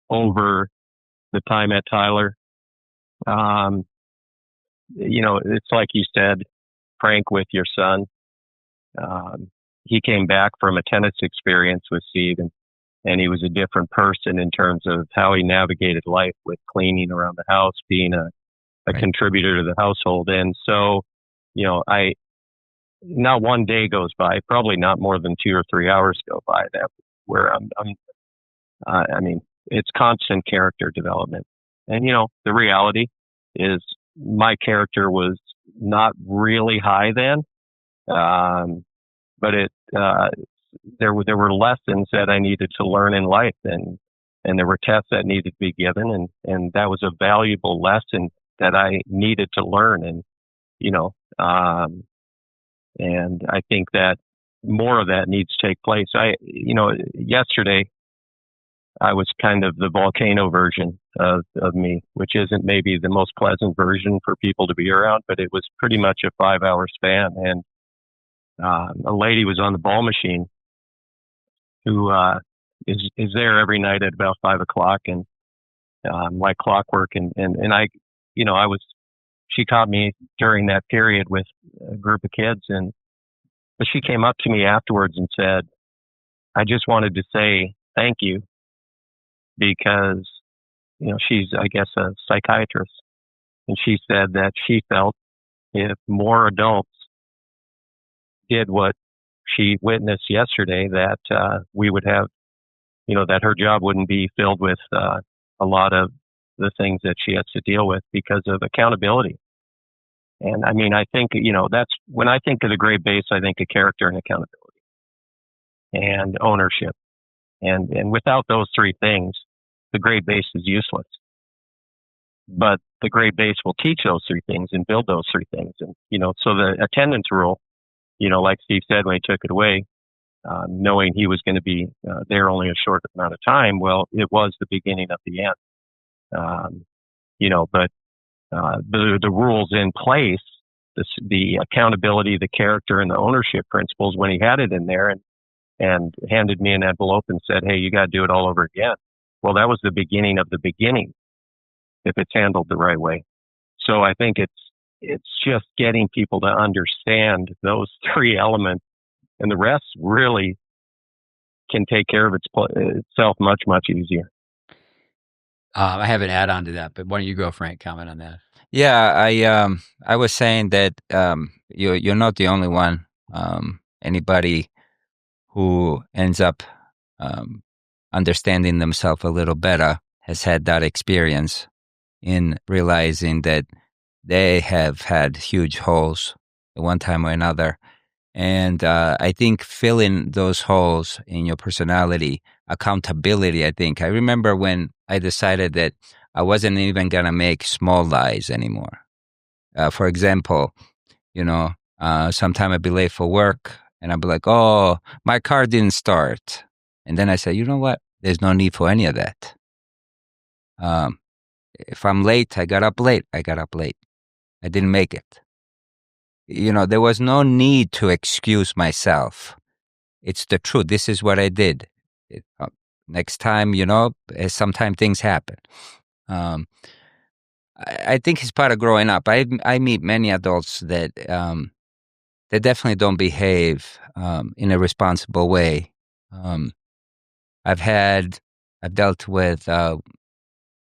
over the time at Tyler, you know, it's like you said, Frank, with your son. He came back from a tennis experience with Steve, and he was a different person in terms of how he navigated life, with cleaning around the house, being a Right. contributor to the household. And so, you know, not one day goes by, probably not more than 2 or 3 hours go by where I mean, it's constant character development. And, you know, the reality is my character was not really high then. But there were lessons that I needed to learn in life, and there were tests that needed to be given, and that was a valuable lesson that I needed to learn. And, you know, and I think that more of that needs to take place. You know, yesterday I was kind of the volcano version of me, which isn't maybe the most pleasant version for people to be around, but it was pretty much a 5-hour span. And a lady was on the ball machine who is there every night at about 5 o'clock, and like clockwork. And I, you know, she caught me during that period with a group of kids, but she came up to me afterwards and said, "I just wanted to say thank you," because, you know, she's, I guess, a psychiatrist, and she said that she felt if more adults did what she witnessed yesterday, that we would have, you know, that her job wouldn't be filled with a lot of the things that she has to deal with because of accountability. And I mean, I think, you know, that's when I think of the GreatBase, I think of character and accountability and ownership. And without those three things, the GreatBase is useless. But the GreatBase will teach those three things and build those three things. And, you know, so the attendance rule, you know, like Steve said when he took it away, knowing he was going to be there only a short amount of time, well, it was the beginning of the end. You know, but the rules in place, the accountability, the character, and the ownership principles, when he had it in there and handed me an envelope and said, "Hey, you got to do it all over again." Well, that was the beginning of the beginning, if it's handled the right way. So I think it's just getting people to understand those three elements, and the rest really can take care of itself much, much easier. I have an add-on to that, but why don't you go, Frank? Comment on that. Yeah, I was saying that you're not the only one. Anybody who ends up understanding themselves a little better has had that experience in realizing that they have had huge holes at one time or another. And I think filling those holes in your personality, accountability, I remember when I decided that I wasn't even going to make small lies anymore. For example, sometime I'd be late for work and I'd be like, "Oh, my car didn't start." And then I said, "You know what? There's no need for any of that. If I'm late, I got up late. I didn't make it. There was no need to excuse myself. It's the truth. This is what I did. Next time, sometimes things happen. I think it's part of growing up. I meet many adults that they definitely don't behave in a responsible way. I've dealt with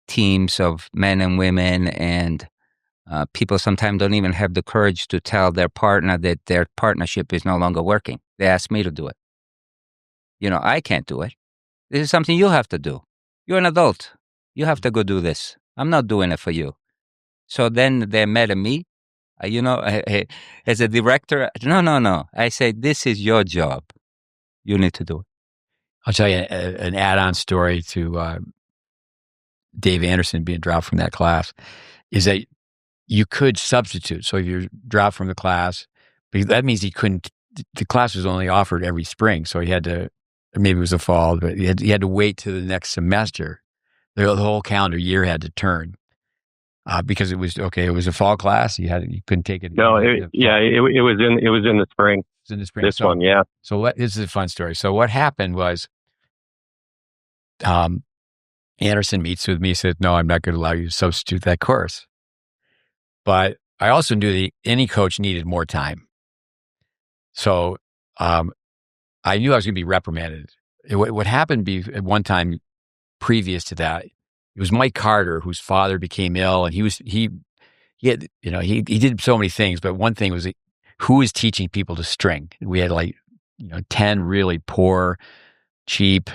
teams of men and women, and people sometimes don't even have the courage to tell their partner that their partnership is no longer working. They ask me to do it. I can't do it. This is something you have to do. You're an adult. You have to go do this. I'm not doing it for you. So then they're mad at me. As a director, no. I say, this is your job. You need to do it. I'll tell you an add-on story to Dave Anderson being dropped from that class is that you could substitute. So if you're dropped from the class, because that means he couldn't, the class was only offered every spring. So he had to, or maybe it was the fall, but he had to wait to the next semester. The whole calendar year had to turn. Because it was a fall class. You couldn't take it. No, it was in the spring. It was in the spring. This one, yeah. So this is a fun story. So what happened was, Anderson meets with me, said, "No, I'm not going to allow you to substitute that course." But I also knew that any coach needed more time. So I knew I was going to be reprimanded. What happened at one time previous to that, it was Mike Carter, whose father became ill, and he did so many things, but one thing was who was teaching people to string. We had 10 really poor, cheap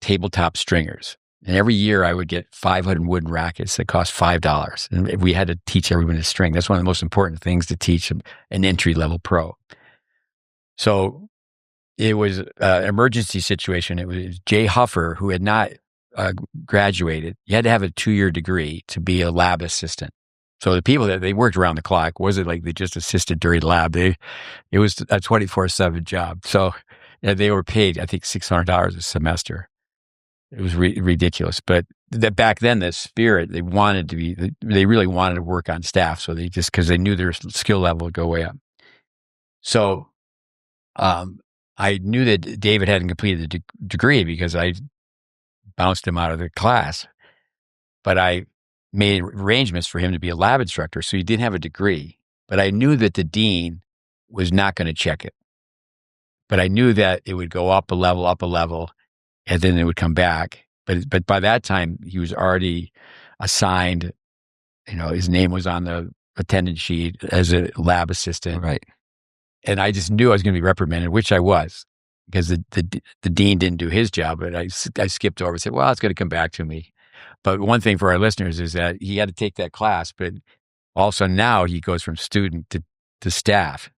tabletop stringers. And every year I would get 500 wooden rackets that cost $5. And we had to teach everyone to string. That's one of the most important things to teach an entry-level pro. So it was an emergency situation. It was Jay Huffer, who had not graduated. You had to have a 2-year degree to be a lab assistant. So the people that they worked around the clock, wasn't like they just assisted during lab. It was a 24/7 job. So they were paid, I think, $600 a semester. It was ridiculous. But back then, the spirit, they really wanted to work on staff. So because they knew their skill level would go way up. So I knew that David hadn't completed the degree because I bounced him out of the class. But I made arrangements for him to be a lab instructor. So he didn't have a degree. But I knew that the dean was not going to check it. But I knew that it would go up a level, and then it would come back. But by that time, he was already assigned, his name was on the attendance sheet as a lab assistant. Right. And I just knew I was going to be reprimanded, which I was, because the dean didn't do his job. But I skipped over and said, well, it's going to come back to me. But one thing for our listeners is that he had to take that class, but also now he goes from student to staff.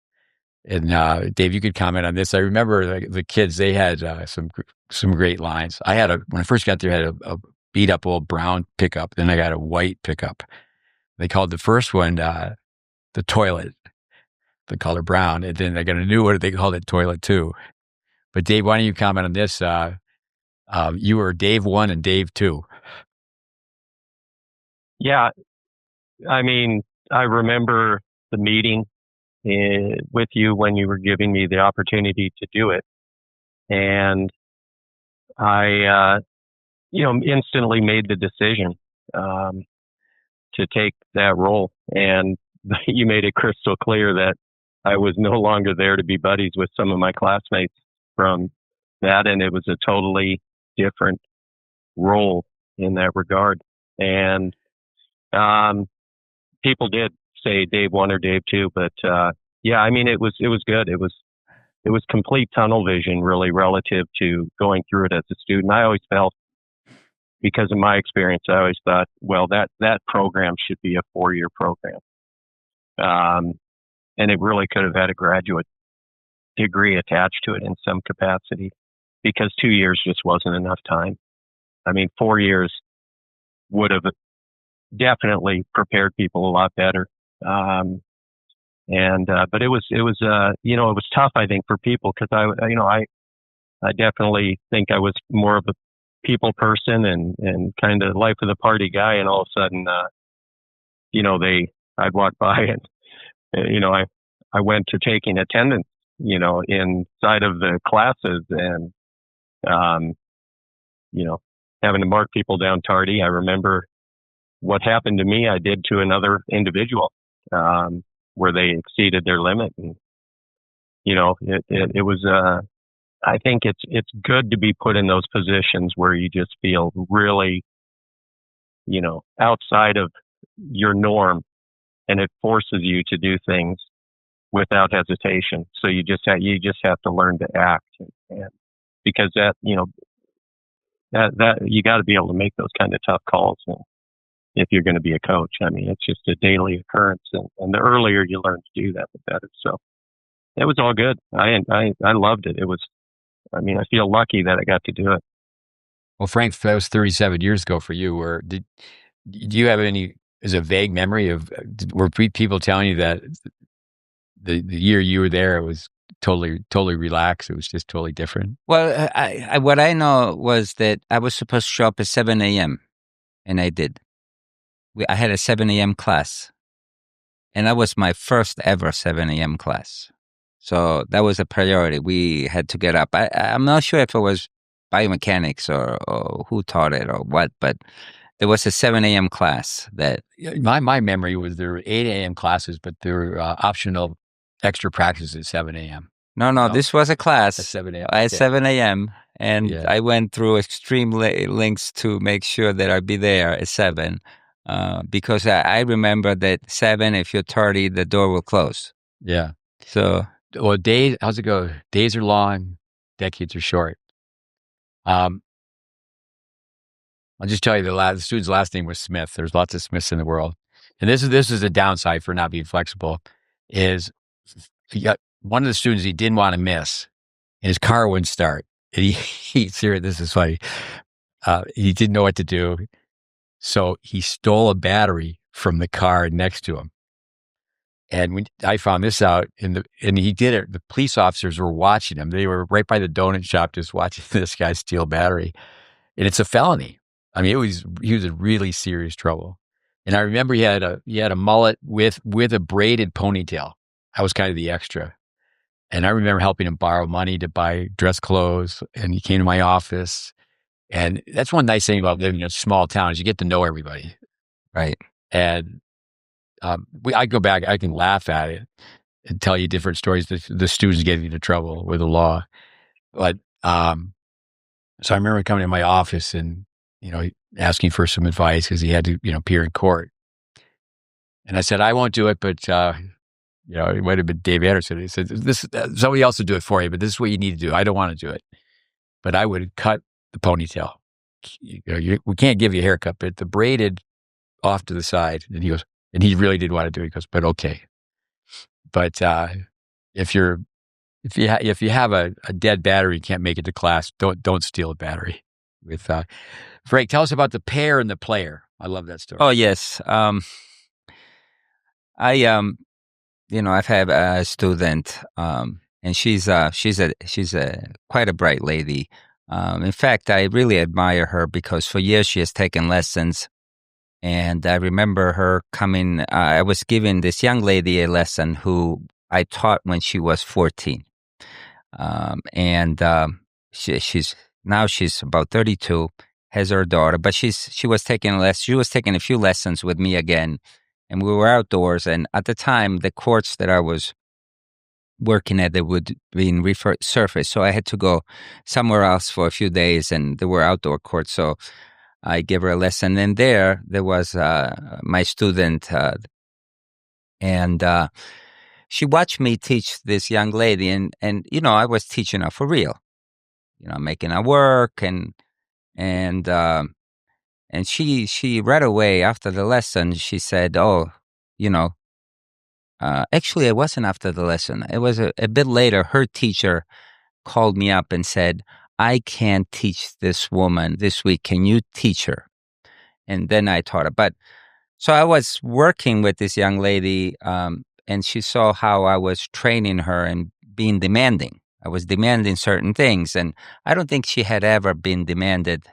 And Dave, you could comment on this. I remember the kids; they had some great lines. When I first got there, I had a beat up old brown pickup. Then I got a white pickup. They called the first one the toilet, the color brown, and then I got a new one. They called it toilet 2. But Dave, why don't you comment on this? You were Dave 1 and Dave 2. Yeah, I mean, I remember the meeting with you when you were giving me the opportunity to do it. And I, instantly made the decision to take that role. And you made it crystal clear that I was no longer there to be buddies with some of my classmates from that. And it was a totally different role in that regard. And people did say Dave 1 or Dave 2, but yeah, I mean, it was good. It was complete tunnel vision, really, relative to going through it as a student. I always felt, because of my experience, I always thought, well, that program should be a 4-year program, and it really could have had a graduate degree attached to it in some capacity, because 2 years just wasn't enough time. I mean, 4 years would have definitely prepared people a lot better. But it was tough, I think, for people, because I definitely think I was more of a people person and kind of life of the party guy, and all of a sudden, I'd walk by and, I went to taking attendance, inside of the classes and, um, having to mark people down tardy. I remember what happened to me, I did to another individual, where they exceeded their limit. And, it was, I think it's good to be put in those positions where you just feel really, outside of your norm, and it forces you to do things without hesitation. So you just have to learn to act, and because that you got to be able to make those kind of tough calls. And if you're going to be a coach, I mean, it's just a daily occurrence, and the earlier you learn to do that, the better. So it was all good. I loved it. It was. I mean, I feel lucky that I got to do it. Well, Frank, that was 37 years ago for you. Do you have is a vague memory of, were people telling you that the year you were there, it was totally relaxed? It was just totally different? Well, what I know was that I was supposed to show up at 7 a.m., and I did. I had a 7 a.m. class, and that was my first ever 7 a.m. class. So that was a priority. We had to get up. I'm not sure if it was biomechanics or who taught it or what, but there was a 7 a.m. class that... My memory was there were 8 a.m. classes, but there were optional extra practices at 7 a.m. No, this was a class at 7 a.m. At 7 a.m. And I went through extreme lengths to make sure that I'd be there at 7 because I remember that 7, if you're tardy, the door will close. Yeah. So... Well, how's it go? Days are long, decades are short. I'll just tell you the student's last name was Smith. There's lots of Smiths in the world. And this is a downside for not being flexible, is he got one of the students he didn't want to miss, and his car wouldn't start. And this is funny. He didn't know what to do. So he stole a battery from the car next to him. And when I found this out, and he did it, the police officers were watching him. They were right by the donut shop just watching this guy steal a battery. And it's a felony. I mean, he was in really serious trouble. And I remember he had a mullet with a braided ponytail. I was kind of the extra. And I remember helping him borrow money to buy dress clothes. And he came to my office. And that's one nice thing about living in a small town is you get to know everybody. Right. And I go back, I can laugh at it and tell you different stories. The students getting into trouble with the law. But, so I remember coming to my office and, asking for some advice because he had to, appear in court. And I said, I won't do it, but, it might have been Dave Anderson. He said, somebody else will do it for you, but this is what you need to do. I don't want to do it. But I would cut the ponytail. We can't give you a haircut, but the braided off to the side. And he goes, and he really did want to do it. He goes, but okay. But if you have a dead battery, you can't make it to class. Don't steal a battery. With Frank, tell us about the pair and the player. I love that story. Oh yes, I've had a student, and she's quite a bright lady. In fact, I really admire her because for years she has taken lessons. And I remember her coming, I was giving this young lady a lesson who I taught when she was 14. She's about 32, has her daughter, but she was taking a few lessons with me again. And we were outdoors. And at the time, the courts that I was working at, they would be in resurfaced. So I had to go somewhere else for a few days, and there were outdoor courts. So I gave her a lesson, and there was my student, and she watched me teach this young lady, and I was teaching her for real, making her work, and she right away after the lesson she said, "Oh, actually, it wasn't after the lesson. It was a bit later. Her teacher called me up and said, I can't teach this woman this week. Can you teach her?" And then I taught her. So I was working with this young lady, and she saw how I was training her and being demanding. I was demanding certain things, and I don't think she had ever been demanded,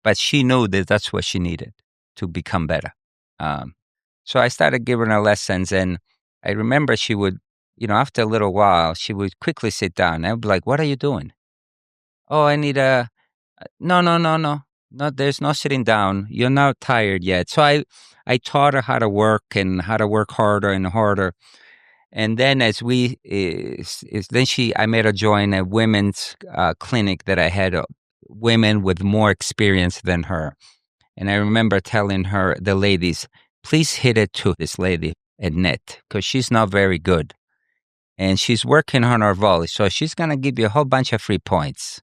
but she knew that that's what she needed to become better. So I started giving her lessons, and I remember she would, after a little while, she would quickly sit down. I would be like, "What are you doing?" "Oh, I need a." No, no, no, no. No, there's no sitting down. You're not tired yet. So I taught her how to work and how to work harder and harder. And then I made her join a women's clinic that I had women with more experience than her. And I remember telling her, the ladies, please hit it to this lady at net because she's not very good. And she's working on her volley. So she's going to give you a whole bunch of free points.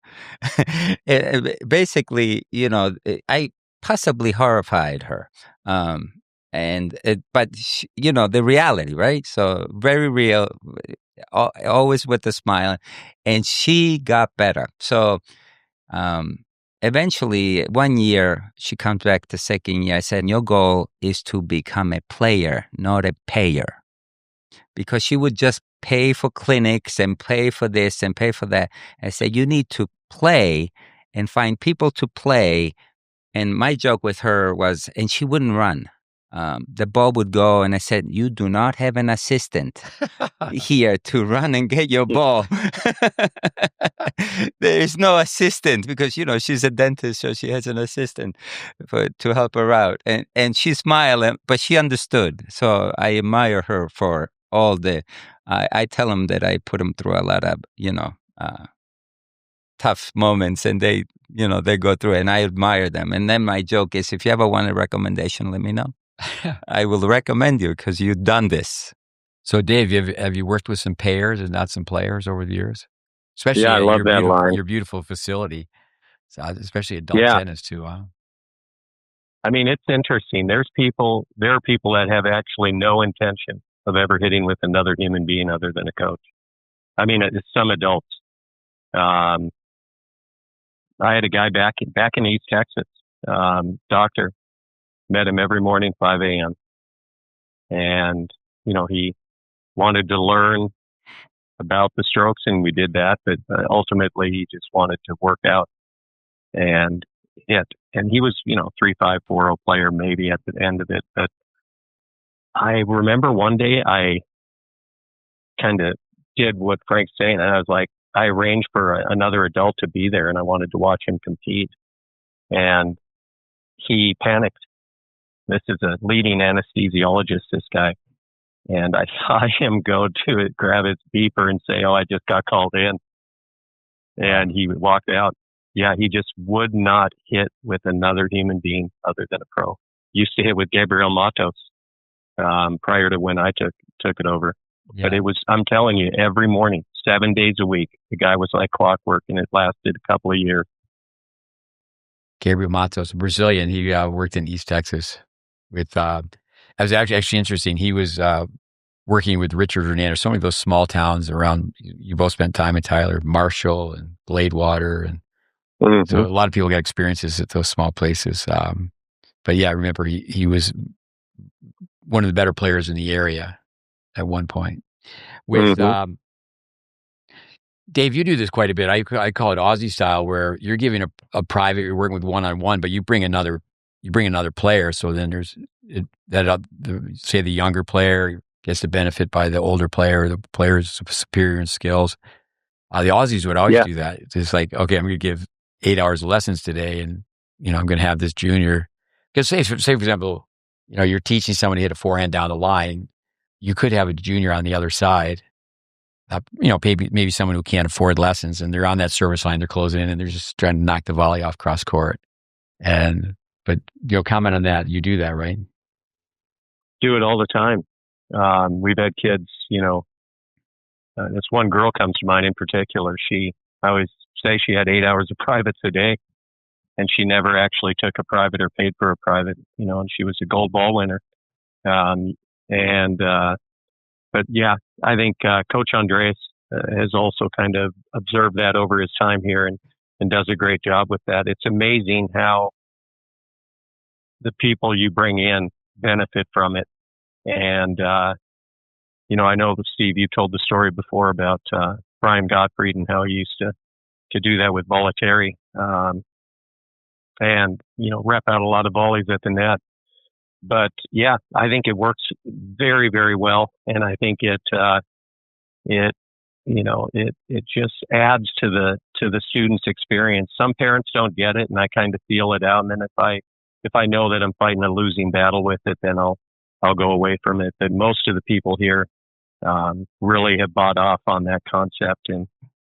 Basically, I possibly horrified her. The reality, right? So very real, always with a smile. And she got better. So eventually, one year, she comes back the second year. I said, your goal is to become a player, not a payer. Because she would just pay for clinics and pay for this and pay for that. I said, you need to play and find people to play. And my joke with her was, and she wouldn't run. The ball would go, and I said, you do not have an assistant here to run and get your ball. There is no assistant because, she's a dentist, so she has an assistant to help her out. And she smiled, but she understood. So I admire her for all I tell them that I put them through a lot of, tough moments, and they go through it, and I admire them. And then my joke is, if you ever want a recommendation, let me know. I will recommend you because you've done this. So, Dave, have you worked with some payers and not some players over the years? Especially I love that line. Your beautiful facility, especially adult tennis too. Huh? I mean, it's interesting. There are people that have actually no intention of ever hitting with another human being other than a coach. I mean, it's some adults. I had a guy back in East Texas, doctor, met him every morning, 5 a.m. And, he wanted to learn about the strokes, and we did that, but ultimately he just wanted to work out and hit. And he was, 3-5-4-0 player maybe at the end of it. But I remember one day I kind of did what Frank's saying. And I was like, I arranged for another adult to be there, and I wanted to watch him compete. And he panicked. This is a leading anesthesiologist, this guy. And I saw him go to it, grab his beeper and say, "Oh, I just got called in." And he walked out. Yeah, he just would not hit with another human being other than a pro. Used to hit with Gabriel Matos prior to when I took it over. Yeah. But it was, I'm telling you, every morning, 7 days a week, the guy was like clockwork, and it lasted a couple of years. Gabriel Matos, Brazilian, he worked in East Texas with, it was actually interesting. He was working with Richard Hernandez, so many of those small towns around, you both spent time in Tyler, Marshall and Bladewater. And so a lot of people got experiences at those small places. But yeah, I remember he was one of the better players in the area at one point. With Dave, you do this quite a bit. I call it Aussie style, where you're giving a private, you're working with one-on-one, but you bring another player. So then there's say the younger player gets the benefit by the older player, the player's superior in skills. The Aussies would always do that. It's like, okay, I'm going to give 8 hours of lessons today, and I'm going to have this junior. Because say for example, you're teaching somebody to hit a forehand down the line. You could have a junior on the other side. Maybe someone who can't afford lessons, and they're on that service line, they're closing in, and they're just trying to knock the volley off cross court. But comment on that. You do that, right? Do it all the time. We've had kids, this one girl comes to mind in particular. I always say she had 8 hours of privates a day, and she never actually took a private or paid for a private, and she was a gold ball winner. But yeah, I think Coach Andres has also kind of observed that over his time here and does a great job with that. It's amazing how the people you bring in benefit from it. And, I know, Steve, you told the story before about Brian Gottfried and how he used to do that with Bollettieri and, rep out a lot of volleys at the net. but yeah, I think it works very, very well, and I think it it just adds to the student's experience. Some parents don't get it, and I kind of feel it out. And then if I know that I'm fighting a losing battle with it, then I'll go away from it. But most of the people here really have bought off on that concept, and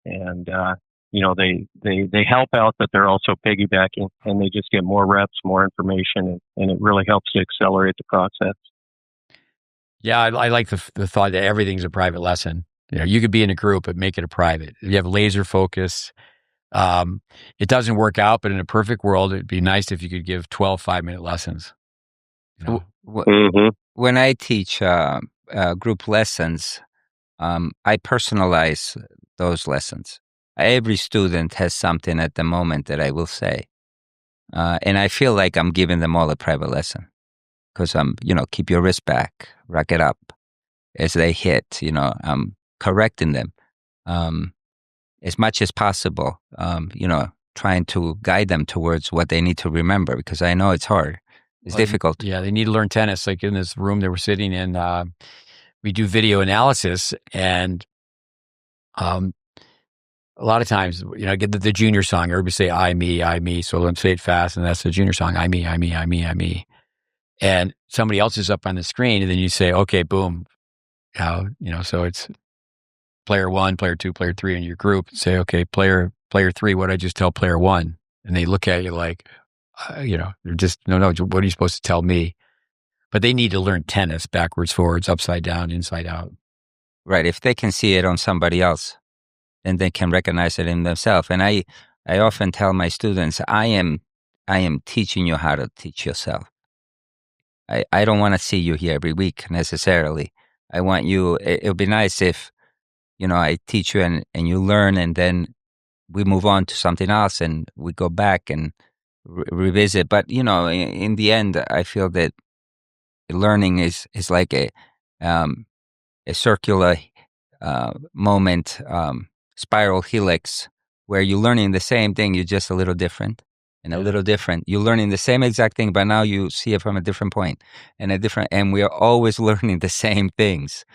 they help out, but they're also piggybacking, and they just get more reps, more information, and it really helps to accelerate the process. Yeah, I like the thought that everything's a private lesson. You could be in a group, but make it a private. You have laser focus. It doesn't work out, but in a perfect world, it'd be nice if you could give 12 5-minute lessons. Mm-hmm. When I teach group lessons, I personalize those lessons. Every student has something at the moment that I will say. And I feel like I'm giving them all a private lesson because I'm, keep your wrist back, rack it up as they hit, I'm correcting them as much as possible, trying to guide them towards what they need to remember because I know it's hard. It's difficult. Yeah, they need to learn tennis. Like in this room that we're sitting in, we do video analysis, and a lot of times, get the junior song. Everybody say "I me," so let them say it fast, and that's the junior song. I me, I me, I me, I me. And somebody else is up on the screen, and then you say, "Okay, boom." So it's player 1, player 2, player 3 in your group. Say, "Okay, player 3, what did I just tell player 1?" And they look at you like, they're just no. What are you supposed to tell me? But they need to learn tennis backwards, forwards, upside down, inside out. Right. If they can see it on somebody else, then they can recognize it in themselves. And I often tell my students, I am teaching you how to teach yourself. I don't want to see you here every week necessarily. I want you, it would be nice if, I teach you and you learn and then we move on to something else and we go back and revisit. But, in the end, I feel that learning is like a circular moment, spiral helix, where you're learning the same thing, you're just a little different and a little different. You're learning the same exact thing, but now you see it from a different point and we are always learning the same things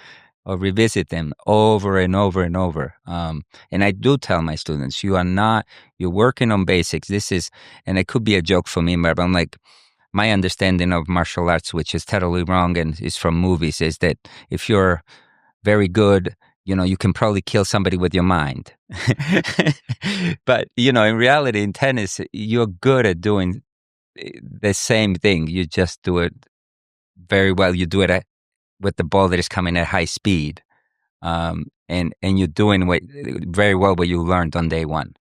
or revisit them over and over and over. And I do tell my students, you're working on basics. And it could be a joke for me, but I'm like, my understanding of martial arts, which is totally wrong and is from movies, is that if you're very good, you can probably kill somebody with your mind. But, in reality, in tennis, you're good at doing the same thing. You just do it very well. You do it with the ball that is coming at high speed. And you're doing very well what you learned on day one.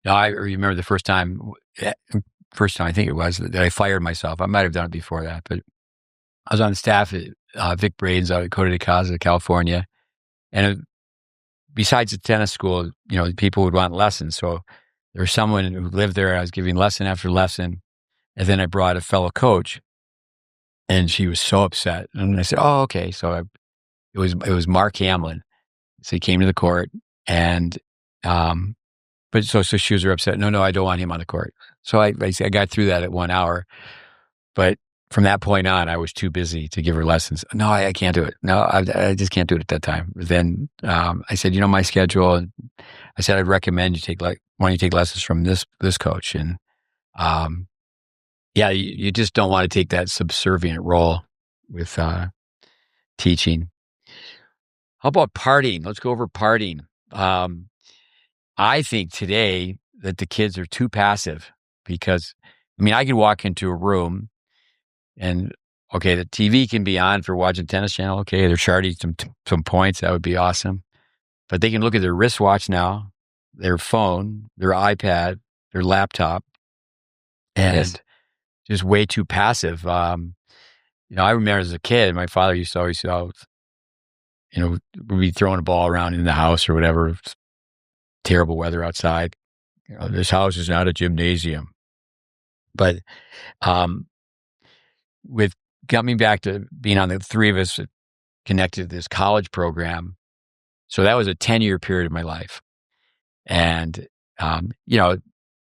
Now, I remember the first time I think it was, that I fired myself. I might have done it before that, but I was on the staff at Vic Braden's out at Costa de Casa, California. And besides the tennis school, people would want lessons. So there was someone who lived there. I was giving lesson after lesson. And then I brought a fellow coach, and she was so upset. And I said, "Oh, okay." So it was Mark Hamlin. So he came to the court, and but so she was upset. No, I don't want him on the court. So I got through that at 1 hour, but from that point on, I was too busy to give her lessons. No, I can't do it. No, I just can't do it at that time. Then I said, my schedule. And I said, I'd recommend you take lessons from this coach. And you just don't want to take that subservient role with teaching. How about partying? Let's go over partying. I think today that the kids are too passive because, I could walk into a room and, okay, the TV can be on for watching Tennis Channel. Okay, they're charting some points. That would be awesome. But they can look at their wristwatch now, their phone, their iPad, their laptop, and just way too passive. I remember as a kid, my father used to always say, we'd be throwing a ball around in the house or whatever. It's terrible weather outside. This house is not a gymnasium. But with coming back to being on the three of us connected to this college program, so that was a 10-year period of my life. And,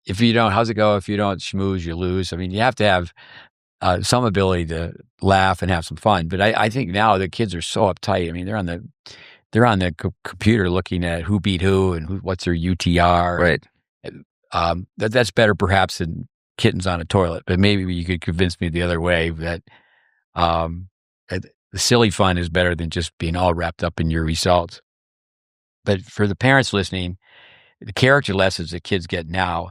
if you don't, how's it go? If you don't schmooze, you lose. You have to have some ability to laugh and have some fun. But I think now the kids are so uptight. I mean, they're on the computer looking at who beat who and what's their UTR. Right. That's better perhaps than kittens on a toilet. But maybe you could convince me the other way that the silly fun is better than just being all wrapped up in your results. But for the parents listening, the character lessons that kids get now,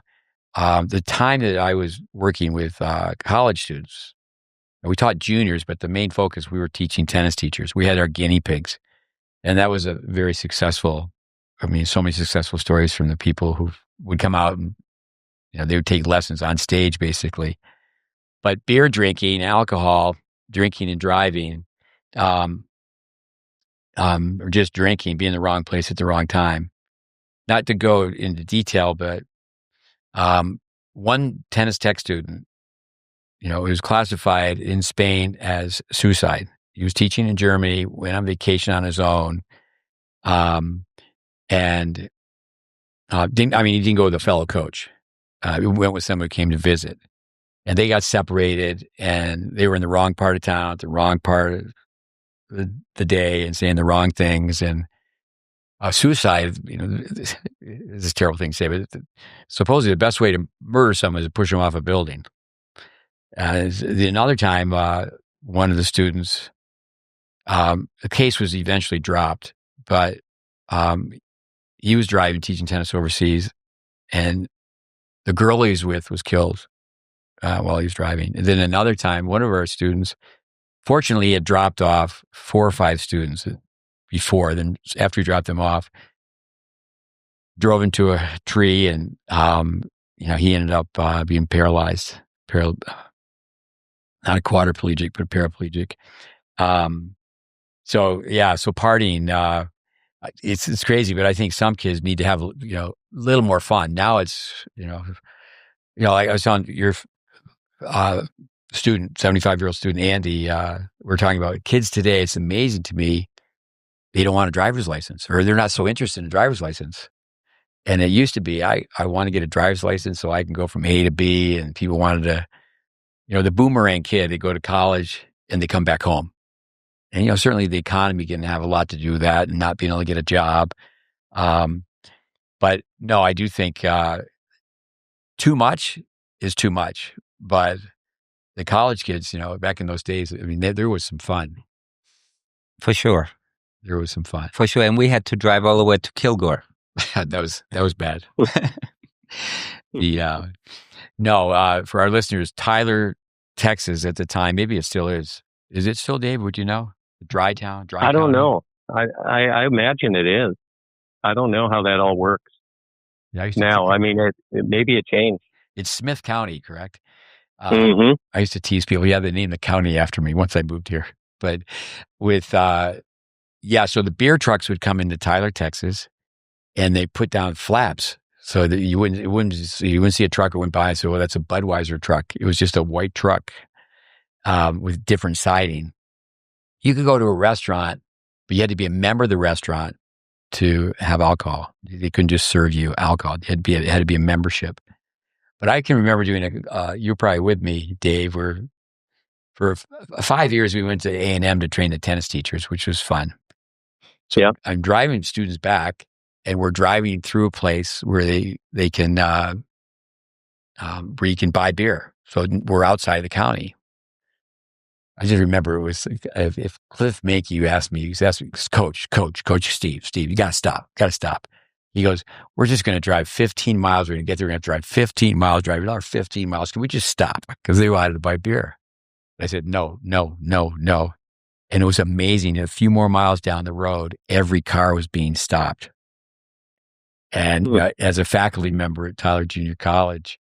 the time that I was working with college students, we taught juniors, but the main focus, we were teaching tennis teachers. We had our guinea pigs. And that was a very successful, so many successful stories from the people who would come out and, they would take lessons on stage, basically. But beer drinking, alcohol, drinking and driving, or just drinking, being in the wrong place at the wrong time. Not to go into detail, but one tennis tech student, it was classified in Spain as suicide. He was teaching in Germany, went on vacation on his own, and he didn't go with a fellow coach. He went with someone who came to visit, and they got separated, and they were in the wrong part of town at the wrong part of the day and saying the wrong things. And suicide, is a terrible thing to say, but supposedly the best way to murder someone is to push them off a building. Another time, one of the students, the case was eventually dropped, but he was driving, teaching tennis overseas, and the girl he was with was killed while he was driving. And then another time, one of our students, fortunately, he had dropped off 4 or 5 students before. Then after he dropped them off, drove into a tree, and he ended up being paralyzed, not a quadriplegic, but a paraplegic. So partying, it's crazy, but I think some kids need to have, a little more fun. Now it's, like I was telling your student, 75-year-old student, Andy, we're talking about kids today. It's amazing to me. They don't want a driver's license, or they're not so interested in a driver's license. And it used to be, I want to get a driver's license so I can go from A to B, and people wanted to, the boomerang kid, they go to college and they come back home. And, certainly the economy can have a lot to do with that, and not being able to get a job. But no, I do think too much is too much. But the college kids, back in those days, there was some fun. For sure. There was some fun. For sure. And we had to drive all the way to Kilgore. that was bad. For our listeners, Tyler, Texas at the time, maybe it still is. Is it still, Dave? Would you know? Dry town? I don't know. I imagine it is. I don't know how that all works. Yeah, maybe it changed. It's Smith County, correct? Mm-hmm. I used to tease people. Yeah, they named the county after me once I moved here. But with, so the beer trucks would come into Tyler, Texas, and they put down flaps so that you wouldn't see a truck that went by and say, well, that's a Budweiser truck. It was just a white truck with different siding. You could go to a restaurant, but you had to be a member of the restaurant to have alcohol. They couldn't just serve you alcohol. It had to be a membership. But I can remember doing you were probably with me, Dave, where for 5 years we went to A&M to train the tennis teachers, which was fun. So yeah. I'm driving students back, and we're driving through a place where they can where you can buy beer. So we're outside the county. I just remember it was if Cliff Mankey asked me, Coach Steve, you got to stop. He goes, we're just going to drive 15 miles. We're going to get there. We're going to drive 15 miles, drive another 15 miles. Can we just stop? Because they wanted to buy beer. I said, no. And it was amazing. A few more miles down the road, every car was being stopped. And as a faculty member at Tyler Junior College,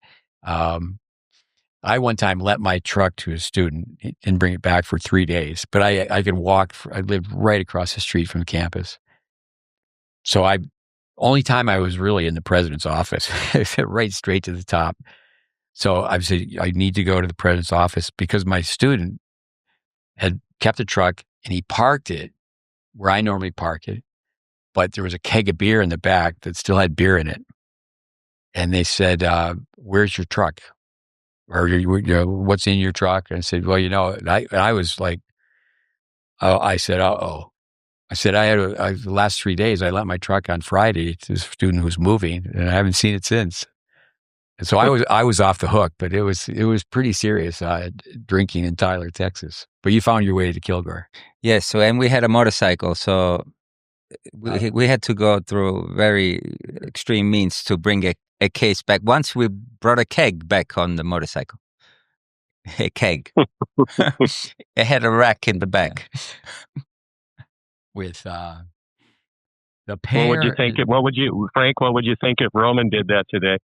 I one time let my truck to a student and bring it back for 3 days. But I could walk. I lived right across the street from the campus. So only time I was really in the president's office, right straight to the top. So I said, I need to go to the president's office because my student had kept the truck and he parked it where I normally park it. But there was a keg of beer in the back that still had beer in it. And they said, where's your truck? or what's in your truck? And I said, well, I was like, oh, I said, uh-oh. I said, the last 3 days, I lent my truck on Friday to a student who's moving, and I haven't seen it since. And so I was off the hook, but it was pretty serious, drinking in Tyler, Texas. But you found your way to Kilgore. Yes. So, and we had a motorcycle. So we had to go through very extreme means to bring a case back. Once we brought a keg back on the motorcycle. A keg. It had a rack in the back. With the pair. What would you think? Frank? What would you think if Roman did that today?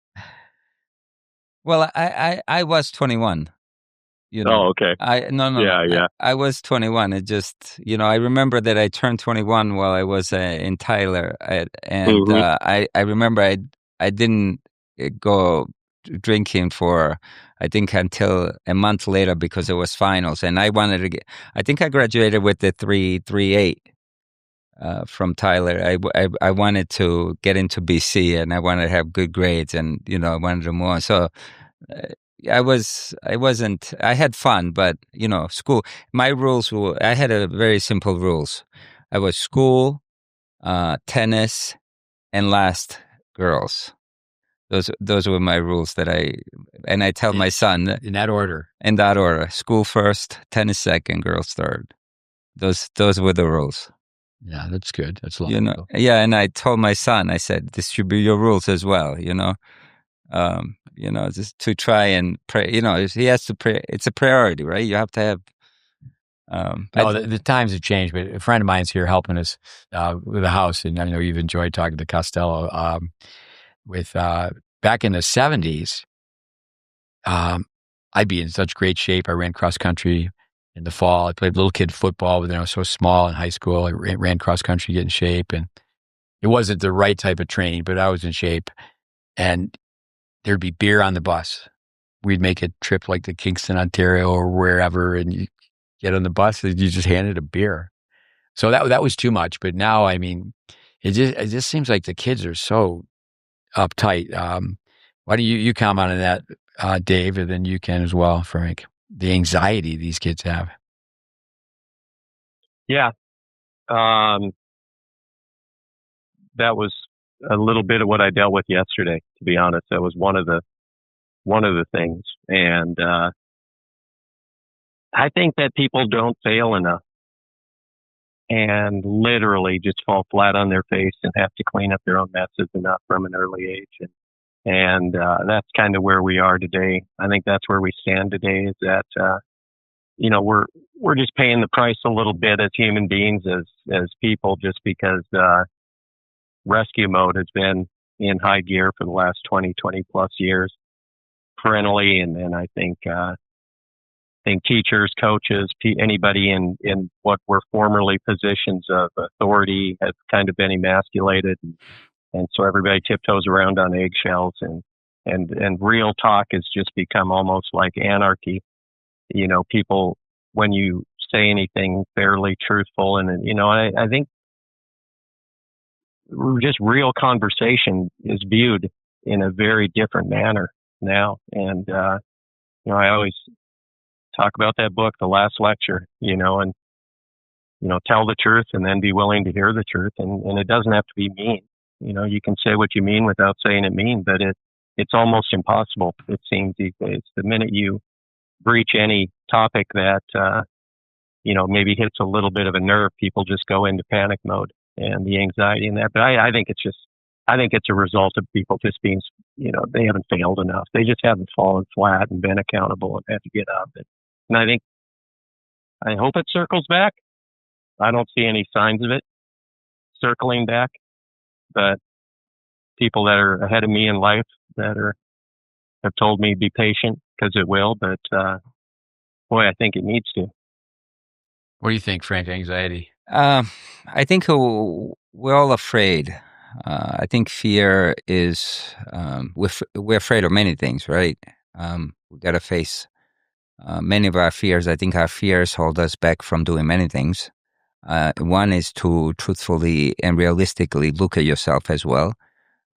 Well, I was 21. Oh, okay. No. I was 21. It just, I remember that I turned 21 while I was in Tyler, and I remember I didn't go drinking for, I think, until a month later because it was finals, and I wanted to get. I think I graduated with the 3.38 from Tyler. I wanted to get into BC, and I wanted to have good grades, and I wanted to move on. So. I had fun, but, school, my rules I had a very simple rules. I was school, tennis, and last girls. Those were my rules and I tell my son. In that order. In that order. School first, tennis second, girls third. Those were the rules. Yeah, that's good. That's logical. Yeah, and I told my son, I said, this should be your rules as well, just to try and pray. He has to pray. It's a priority, right? You have to have. The times have changed, but a friend of mine's here helping us with a house, and I know you've enjoyed talking to Costello. With back in the 70s, I'd be in such great shape. I ran cross country in the fall. I played little kid football, but I was so small in high school. I ran cross country, get in shape, and it wasn't the right type of training, but I was in shape, and there'd be beer on the bus. We'd make a trip like to Kingston, Ontario or wherever, and you get on the bus and you just handed a beer. So that was too much. But now, I mean, it just seems like the kids are so uptight. Why don't you comment on that, Dave, and then you can as well, Frank, the anxiety these kids have. Yeah. That was a little bit of what I dealt with yesterday, to be honest. That was one of the things. And I think that people don't fail enough and literally just fall flat on their face and have to clean up their own messes enough from an early age. And that's kind of where we are today. I think that's where we stand today, is that, we're just paying the price a little bit as human beings, as people, just because rescue mode has been in high gear for the last 20 plus years parentally. And I think teachers, coaches, anybody in what were formerly positions of authority have kind of been emasculated. And so everybody tiptoes around on eggshells, and real talk has just become almost like anarchy. People, when you say anything fairly truthful, and, I think just real conversation is viewed in a very different manner now. And, I always talk about that book, The Last Lecture, and, tell the truth and then be willing to hear the truth. And it doesn't have to be mean. You can say what you mean without saying it mean, but it's almost impossible, it seems these days. The minute you breach any topic that, maybe hits a little bit of a nerve, people just go into panic mode and the anxiety in that. But I think it's a result of people just being, they haven't failed enough. They just haven't fallen flat and been accountable and had to get up. And I hope it circles back. I don't see any signs of it circling back, but people that are ahead of me in life have told me be patient, because it will. But boy, I think it needs to. What do you think, Frank? Anxiety? I think we're all afraid. I think fear is, we're afraid of many things, right? We got to face many of our fears. I think our fears hold us back from doing many things. One is to truthfully and realistically look at yourself as well.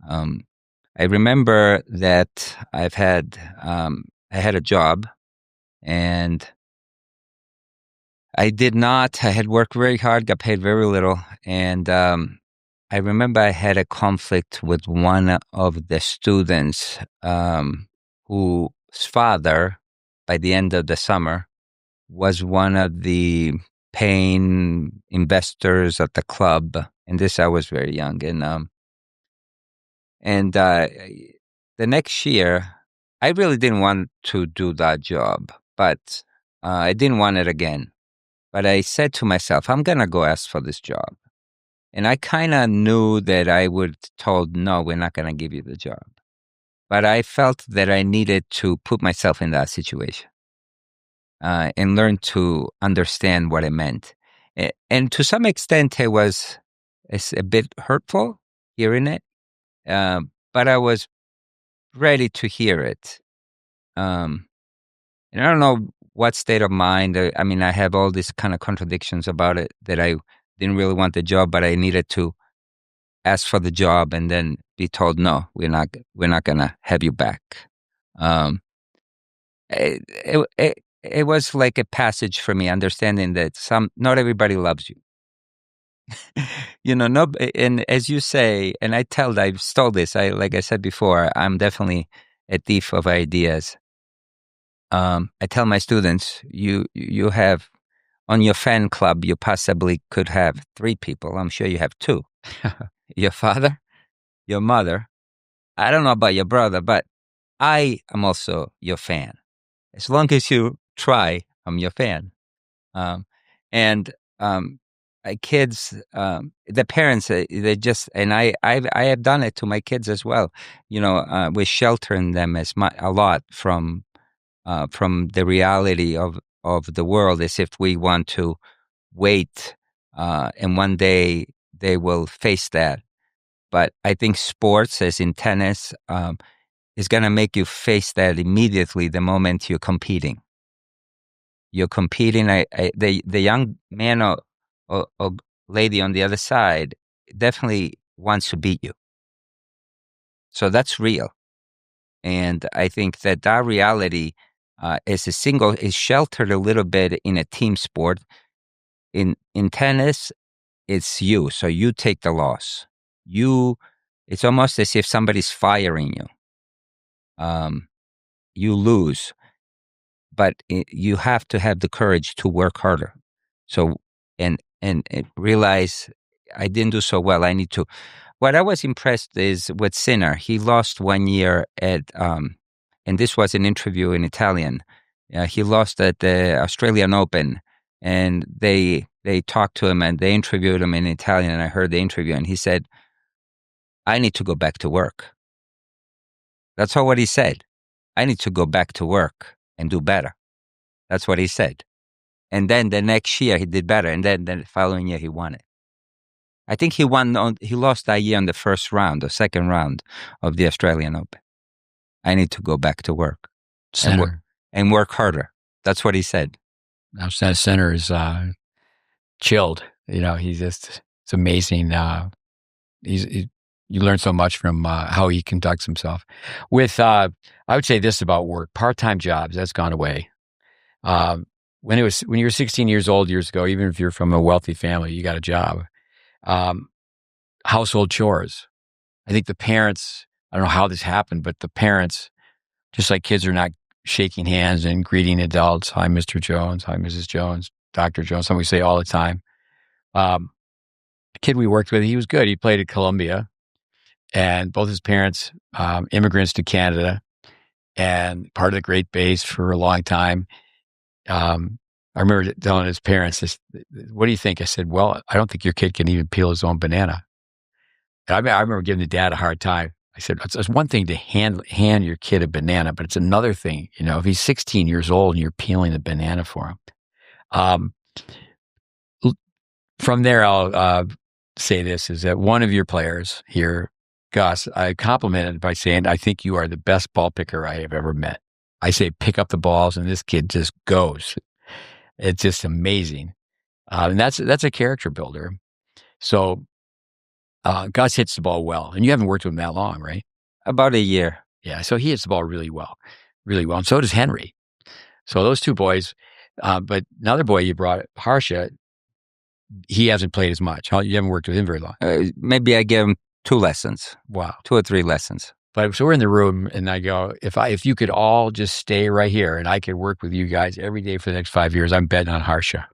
I remember that I've had I had a job, and I did not. I had worked very hard, got paid very little, and I remember I had a conflict with one of the students whose father, by the end of the summer, was one of the paying investors at the club. And this, I was very young, and the next year, I really didn't want to do that job, but I didn't want it again. But I said to myself, I'm gonna go ask for this job. And I kind of knew that I would told, no, we're not going to give you the job. But I felt that I needed to put myself in that situation and learn to understand what it meant. And to some extent, it's a bit hurtful hearing it, but I was ready to hear it. And I don't know what state of mind. I mean, I have all these kind of contradictions about it, that I didn't really want the job, but I needed to ask for the job and then be told, no, we're not gonna have you back. It was like a passage for me, understanding that not everybody loves you. No, and as you say, and I've stole this. Like I said before, I'm definitely a thief of ideas. I tell my students, you have on your fan club, you possibly could have 3 people. I'm sure you have 2. Your father, your mother. I don't know about your brother, but I am also your fan. As long as you try, I'm your fan. And my kids, the parents, they just, and I have done it to my kids as well. We're sheltering them a lot from the reality of the world, as if we want to wait, and one day they will face that. But I think sports, as in tennis, is going to make you face that immediately the moment you're competing. You're competing. The young man or lady on the other side definitely wants to beat you. So that's real. And I think that reality is sheltered a little bit in a team sport. In tennis, it's you. So you take the loss. It's almost as if somebody's firing you. You lose, but you have to have the courage to work harder. So, and realize I didn't do so well. I need to. What I was impressed is with Sinner. He lost 1 year at, and this was an interview in Italian. He lost at the Australian Open, and they talked to him and they interviewed him in Italian. And I heard the interview, and he said, "I need to go back to work." That's all what he said. I need to go back to work and do better. That's what he said. And then the next year he did better. And then the following year he won it. I think he lost that year in the first round or second round of the Australian Open. I need to go back to work and work harder. That's what he said. Now, Center is chilled. It's amazing. You learn so much from how he conducts himself. I would say this about work: part-time jobs, that's gone away. When you were 16 years old years ago, even if you're from a wealthy family, you got a job. Household chores. I think the parents, I don't know how this happened, but the parents, just like kids are not shaking hands and greeting adults. Hi, Mr. Jones. Hi, Mrs. Jones. Dr. Jones. Something we say all the time. A kid we worked with, he was good. He played at Columbia, and both his parents, immigrants to Canada, and part of the GreatBase for a long time. I remember telling his parents, "What do you think?" I said, "Well, I don't think your kid can even peel his own banana." And I remember giving the dad a hard time. I said, "It's one thing to hand your kid a banana, but it's another thing, if he's 16 years old and you're peeling the banana for him." From there, I'll say this, is that one of your players here, Gus, I complimented by saying, "I think you are the best ball picker I have ever met." I say, pick up the balls, and this kid just goes. It's just amazing. And that's a character builder. So Gus hits the ball well. And you haven't worked with him that long, right? About a year. Yeah, so he hits the ball really well. really well, and so does Henry. So those two boys. But another boy you brought, Harsha, he hasn't played as much. You haven't worked with him very long. Maybe I give him 2 lessons. Wow. 2 or 3 lessons. But so we're in the room, and I go, if you could all just stay right here, and I could work with you guys every day for the next 5 years, I'm betting on Harsha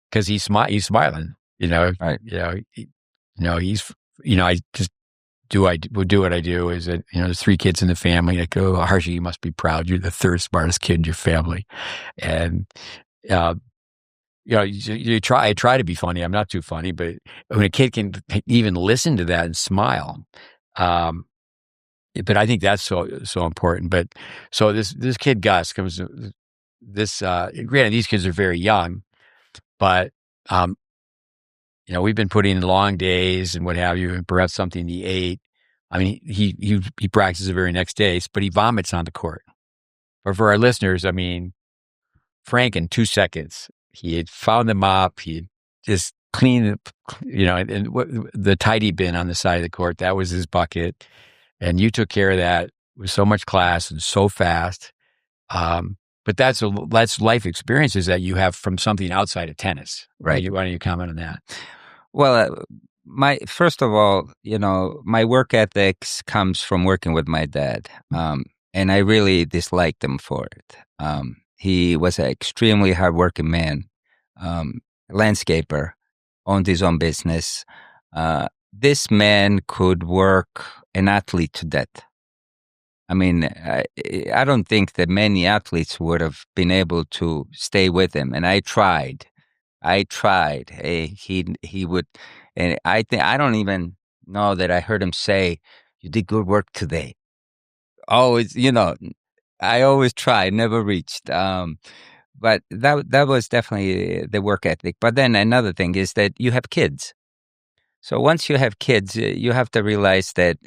because he's smiling. Right. I just would do what I do. Is that there's 3 kids in the family. I go, Harsha, you must be proud. You're the 3rd smartest kid in your family, and I try to be funny. I'm not too funny, but when a kid can even listen to that and smile. But I think that's so important. But so this kid Gus comes. Granted, these kids are very young, but we've been putting in long days and what have you, and perhaps something he ate. I mean, he practices the very next day, but he vomits on the court. But for our listeners, I mean, Frank in 2 seconds, he had found the mop. He had just cleaned, and the tidy bin on the side of the court. That was his bucket. And you took care of that with so much class and so fast. But that's life experiences that you have from something outside of tennis. Right. Why don't you comment on that? Well, first of all, my work ethics comes from working with my dad. And I really disliked him for it. He was an extremely hardworking man, landscaper, owned his own business. This man could work an athlete to death. I mean, I don't think that many athletes would have been able to stay with him. And I tried. He would, and I don't even know that I heard him say, "You did good work today." Always, I always tried, never reached. But that was definitely the work ethic. But then another thing is that you have kids. So once you have kids, you have to realize that,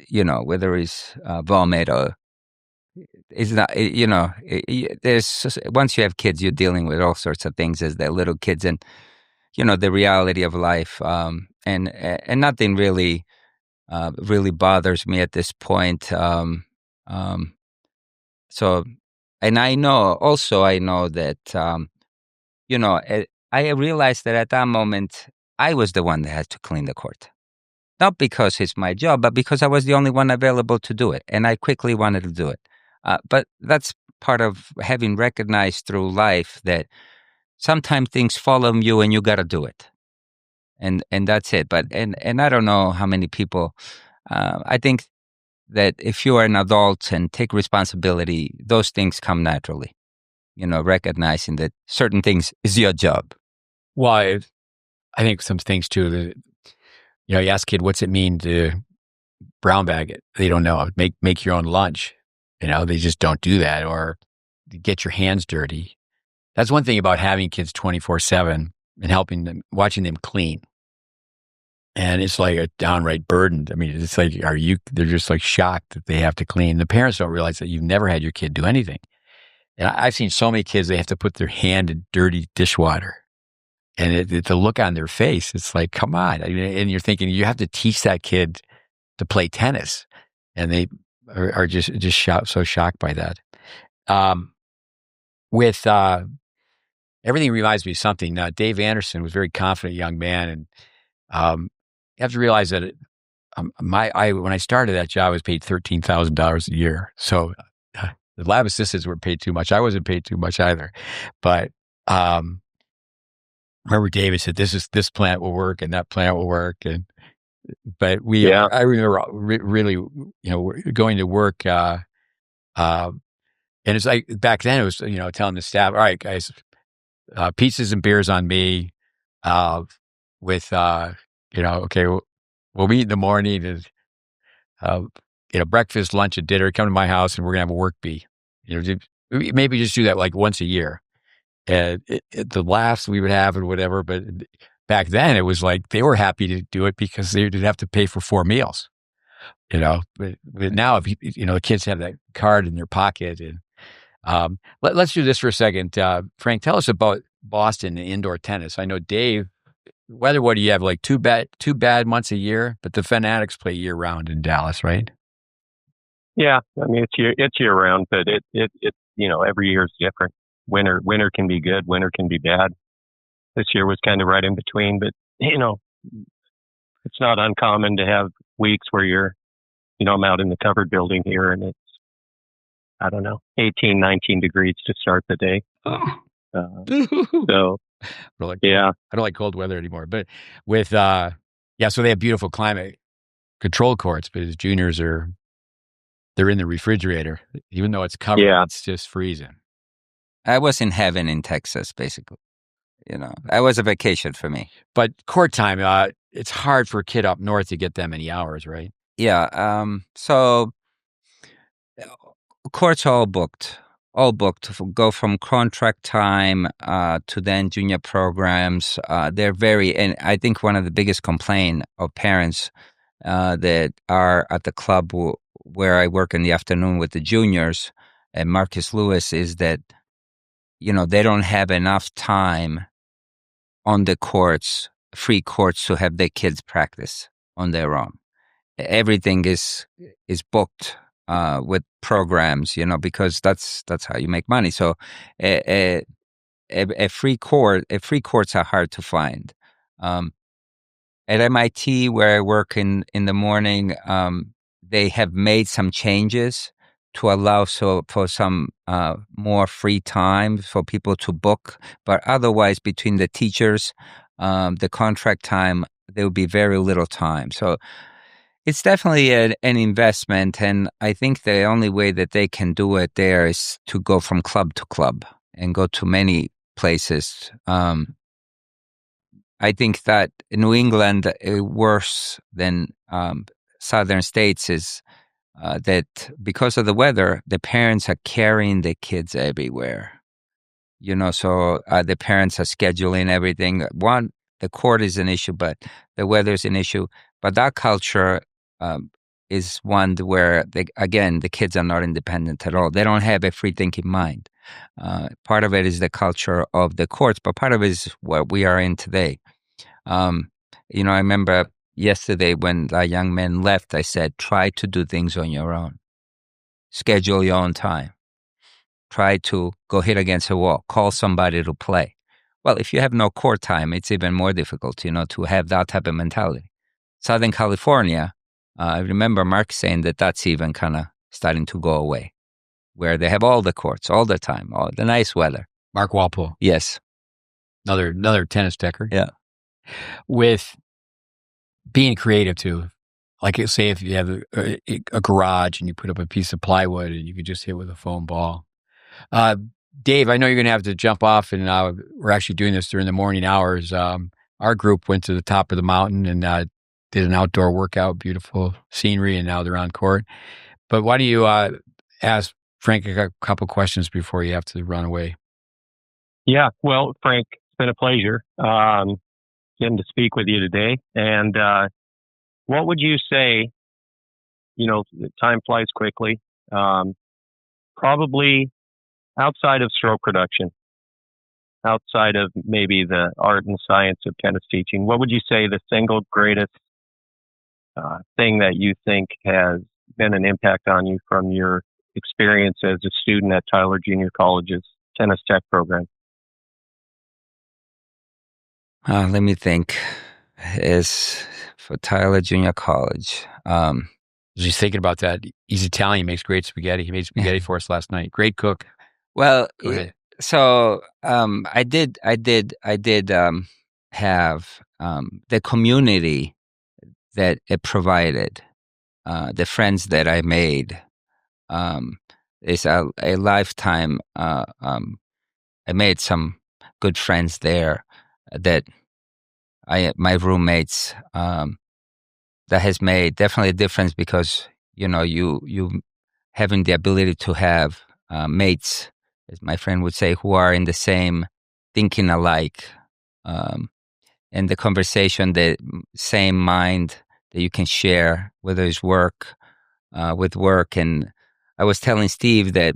whether it's vomit or it's not, there's, once you have kids, you're dealing with all sorts of things as they're little kids and, the reality of life. And nothing really bothers me at this point. So, and I know that, I realized that at that moment, I was the one that had to clean the court. Not because it's my job, but because I was the only one available to do it. And I quickly wanted to do it. But that's part of having recognized through life that sometimes things follow you and you got to do it. And that's it. But, and I don't know how many people, I think that if you are an adult and take responsibility, those things come naturally, recognizing that certain things is your job. Well, I think some things too, that, you ask a kid, what's it mean to brown bag it? They don't know. Make your own lunch. They just don't do that, or get your hands dirty. That's one thing about having kids 24/7 and helping them, watching them clean. And it's like a downright burden. I mean, it's like, they're just like shocked that they have to clean. The parents don't realize that you've never had your kid do anything. And I've seen so many kids, they have to put their hand in dirty dishwater. And the look on their face, it's like, come on. I mean, and you're thinking, you have to teach that kid to play tennis. And they are just so shocked by that. Everything reminds me of something. Dave Anderson was a very confident young man. And you have to realize that when I started that job, I was paid $13,000 a year. So the lab assistants weren't paid too much. I wasn't paid too much either. But remember David said, this plant will work and that plant will work. But I remember really, going to work, and it's like back then it was, telling the staff, all right, guys, pizzas and beers on me, with, okay, we'll meet in the morning and, breakfast, lunch, and dinner, come to my house and we're going to have a work bee. Maybe just do that like once a year. And the laughs we would have and whatever, but back then it was like they were happy to do it because they didn't have to pay for 4 meals, but now if the kids have that card in their pocket. And let's do this for a second. Frank, tell us about Boston and indoor tennis. I know Dave, what do you have, like two bad months a year, but the Fanatics play year round in Dallas, right? Yeah, I mean it's year round, but it every year is different. Winter can be good, winter can be bad. This year was kind of right in between, but it's not uncommon to have weeks where I'm out in the covered building here and it's, I don't know, 18, 19 degrees to start the day. Oh. So yeah, I don't like cold weather anymore. But with so they have beautiful climate control courts, but his juniors they're in the refrigerator, even though it's covered. Yeah. It's just freezing. I was in heaven in Texas, basically. That was a vacation for me. But court time, it's hard for a kid up north to get that many hours, right? Yeah. So courts are all booked. Go from contract time to then junior programs. They're and I think one of the biggest complaint of parents that are at the club where I work in the afternoon with the juniors and Marcus Lewis is that, they don't have enough time on the courts, free courts, to have their kids practice on their own. Everything is booked with programs, because that's how you make money. So a free courts are hard to find. At MIT, where I work in the morning, they have made some changes to allow for some more free time for people to book. But otherwise, between the teachers, the contract time, there will be very little time. So it's definitely an investment. And I think the only way that they can do it there is to go from club to club and go to many places. I think that in New England, worse than southern states is that because of the weather, the parents are carrying the kids everywhere. So the parents are scheduling everything. One, the court is an issue, but the weather is an issue. But that culture is one where, the kids are not independent at all. They don't have a free-thinking mind. Part of it is the culture of the courts, but part of it is what we are in today. I remember yesterday when a young man left, I said, try to do things on your own. Schedule your own time. Try to go hit against a wall. Call somebody to play. Well, if you have no court time, it's even more difficult, to have that type of mentality. Southern California, I remember Mark saying that that's even kind of starting to go away, where they have all the courts all the time, all the nice weather. Mark Walpole. Yes. Another tennis techer. Yeah. With being creative too, like say if you have a garage and you put up a piece of plywood and you could just hit with a foam ball. Dave, I know you're going to have to jump off, and we're actually doing this during the morning hours. Our group went to the top of the mountain and did an outdoor workout, beautiful scenery, and now they're on court. But why don't you ask Frank a couple questions before you have to run away? Yeah, well, Frank, it's been a pleasure getting to speak with you today. And what would you say, time flies quickly, probably outside of stroke production, outside of maybe the art and science of tennis teaching, what would you say the single greatest thing that you think has been an impact on you from your experience as a student at Tyler Junior College's tennis tech program? Let me think. Is for Tyler Junior College. Just thinking about that. He's Italian. He makes great spaghetti. He made spaghetti for us last night. Great cook. Well, so I did have the community that it provided, the friends that I made. Is a lifetime. I made some good friends there that my roommates, that has made definitely a difference because, you having the ability to have mates, as my friend would say, who are in the same thinking alike, and the conversation, the same mind that you can share, whether it's work, with work. And I was telling Steve that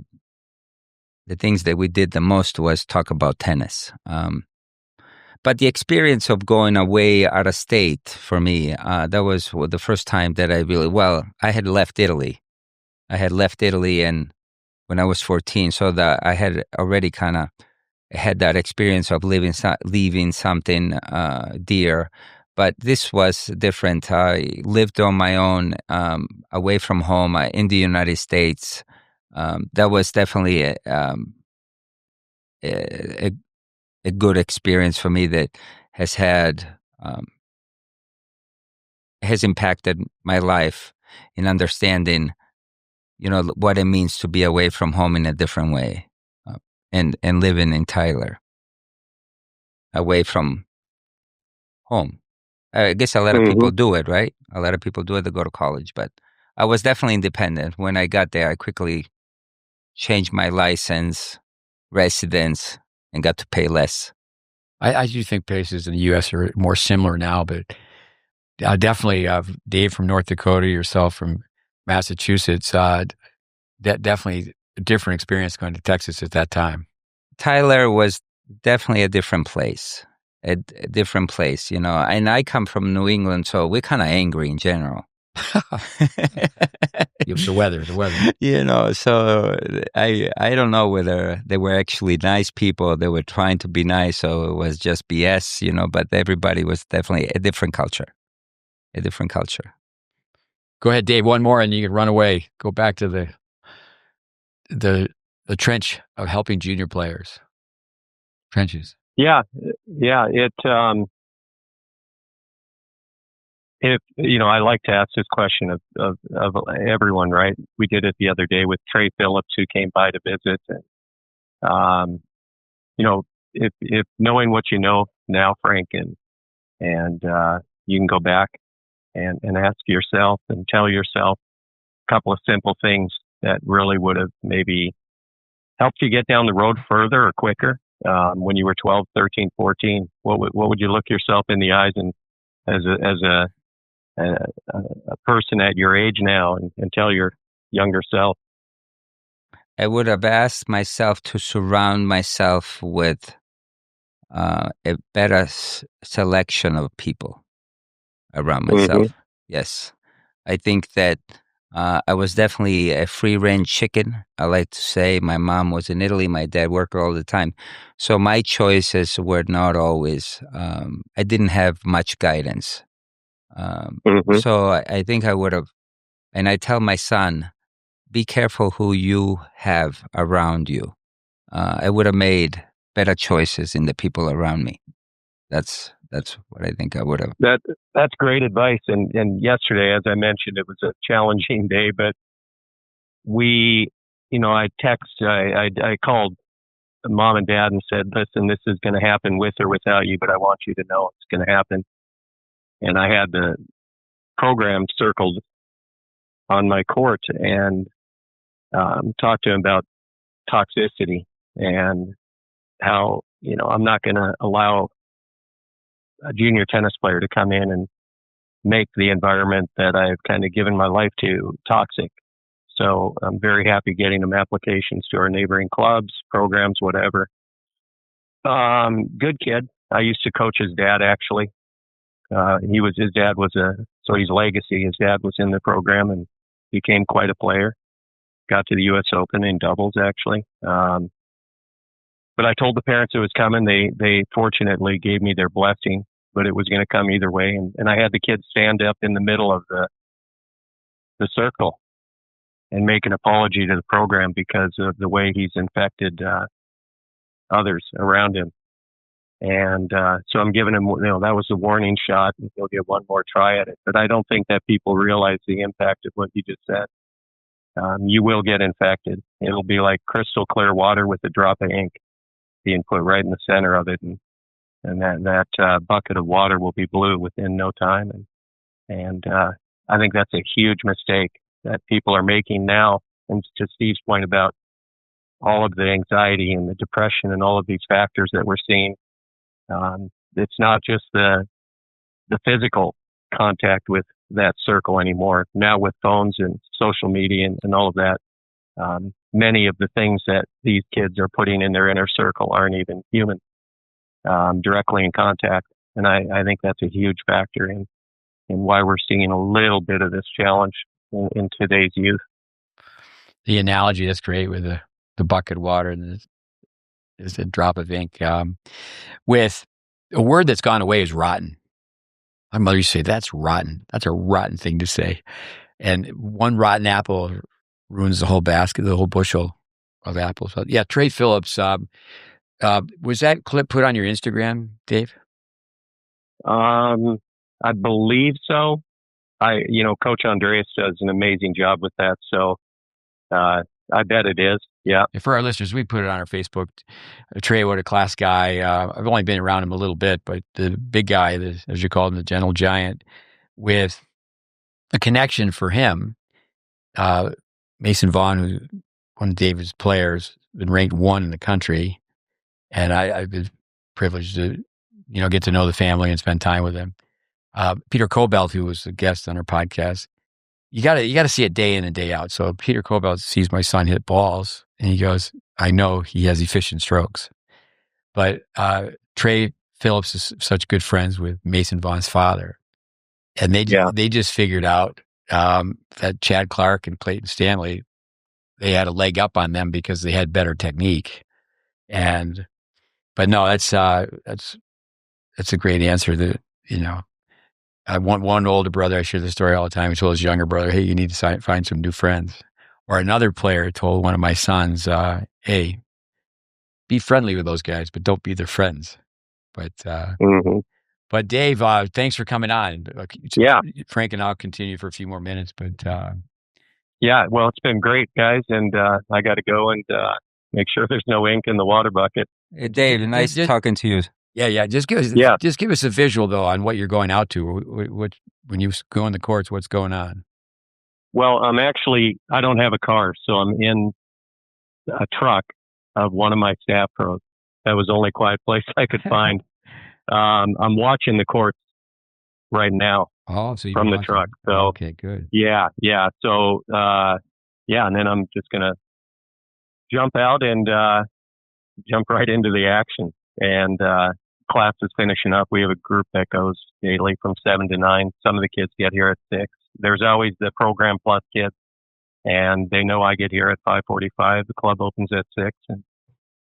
the things that we did the most was talk about tennis. But the experience of going away out of state for me, that was the first time that I had left Italy. I had left Italy and when I was 14, so that I had already kind of had that experience of leaving something dear. But this was different. I lived on my own, away from home, in the United States. That was definitely a, a good experience for me that has had has impacted my life in understanding, what it means to be away from home in a different way, and living in Tyler, away from home. I guess a lot of people do it, right? A lot of people do it to go to college, but I was definitely independent. When I got there, I quickly changed my license, residence, and got to pay less. I do think places in the U.S. are more similar now, but definitely Dave from North Dakota, yourself from Massachusetts, definitely a different experience going to Texas at that time. Tyler was definitely a different place, a different place, and I come from New England, so we're kind of angry in general. The weather. So I don't know whether they were actually nice people. They were trying to be nice, so it was just BS, but everybody was definitely a different culture. Go ahead, Dave. One more, and you can run away. Go back to the trench of helping junior players. Trenches. Yeah. It. If I like to ask this question of everyone, right? We did it the other day with Trey Phillips, who came by to visit, and if knowing what you know now, Frank, and you can go back and ask yourself and tell yourself a couple of simple things that really would have maybe helped you get down the road further or quicker when you were 12, 13, 14. What would you look yourself in the eyes and as a person at your age now and tell your younger self? I would have asked myself to surround myself with a better selection of people around myself. Mm-hmm. Yes. I think that I was definitely a free-range chicken. I like to say my mom was in Italy, my dad worked all the time. So my choices were not always, I didn't have much guidance. So I think I would have, and I tell my son, be careful who you have around you. I would have made better choices in the people around me. That's what I think I would have. That's great advice. And yesterday, as I mentioned, it was a challenging day, but I called mom and dad and said, listen, this is going to happen with or without you, but I want you to know it's going to happen. And I had the program circled on my court and talked to him about toxicity and how, I'm not going to allow a junior tennis player to come in and make the environment that I've kind of given my life to toxic. So I'm very happy getting them applications to our neighboring clubs, programs, whatever. Good kid. I used to coach his dad, actually. He's legacy. His dad was in the program and became quite a player. Got to the U.S. Open in doubles, actually. But I told the parents it was coming. They fortunately gave me their blessing, but it was going to come either way. And I had the kids stand up in the middle of the circle and make an apology to the program because of the way he's infected others around him. And so I'm giving him, that was the warning shot, and he'll get one more try at it. But I don't think that people realize the impact of what you just said. You will get infected. It'll be like crystal clear water with a drop of ink being put right in the center of it, and that bucket of water will be blue within no time. And I think that's a huge mistake that people are making now. And to Steve's point about all of the anxiety and the depression and all of these factors that we're seeing, it's not just the physical contact with that circle anymore. Now with phones and social media and all of that, many of the things that these kids are putting in their inner circle aren't even human, directly in contact. And I think that's a huge factor in why we're seeing a little bit of this challenge in today's youth. the analogy. That's great with the bucket of water and is a drop of ink. With a word that's gone away is rotten. My mother used to say, "That's rotten. That's a rotten thing to say." And one rotten apple ruins the whole basket, the whole bushel of apples. So, yeah, Trey Phillips. Was that clip put on your Instagram, Dave? I believe so. Coach Andreas does an amazing job with that. So I bet it is. Yeah. And for our listeners, we put it on our Facebook. Trey, what a class guy. I've only been around him a little bit, but the big guy, as you call him, the gentle giant, with a connection for him. Mason Vaughn, who's one of David's players, been ranked 1 in the country, and I've been privileged to, get to know the family and spend time with him. Peter Cobelt, who was a guest on our podcast, you got to see it day in and day out. So Peter Cobelt sees my son hit balls, and he goes, "I know he has efficient strokes." But Trey Phillips is such good friends with Mason Vaughn's father, and they just figured out that Chad Clark and Clayton Stanley, they had a leg up on them because they had better technique. But no, that's a great answer. That I want one older brother. I share the story all the time. He told his younger brother, "Hey, you need to find some new friends." Or another player told one of my sons, "Hey, be friendly with those guys, but don't be their friends." But but Dave, thanks for coming on. Yeah, Frank and I'll continue for a few more minutes. But yeah, well, it's been great, guys, and I got to go and make sure there's no ink in the water bucket. Hey, Dave, nice talking to you. Yeah. Just give us a visual though on what you're going out to. What when you go in the courts, what's going on? Well, I don't have a car, so I'm in a truck of one of my staff pros. That was the only quiet place I could find. I'm watching the courts right now. Oh, so from the truck. So okay, good. Yeah. So and then I'm just gonna jump out and jump right into the action. And class is finishing up. We have a group that goes daily from 7 to 9. Some of the kids get here at 6. There's always the Program Plus kids, and they know I get here at 5:45. The club opens at 6,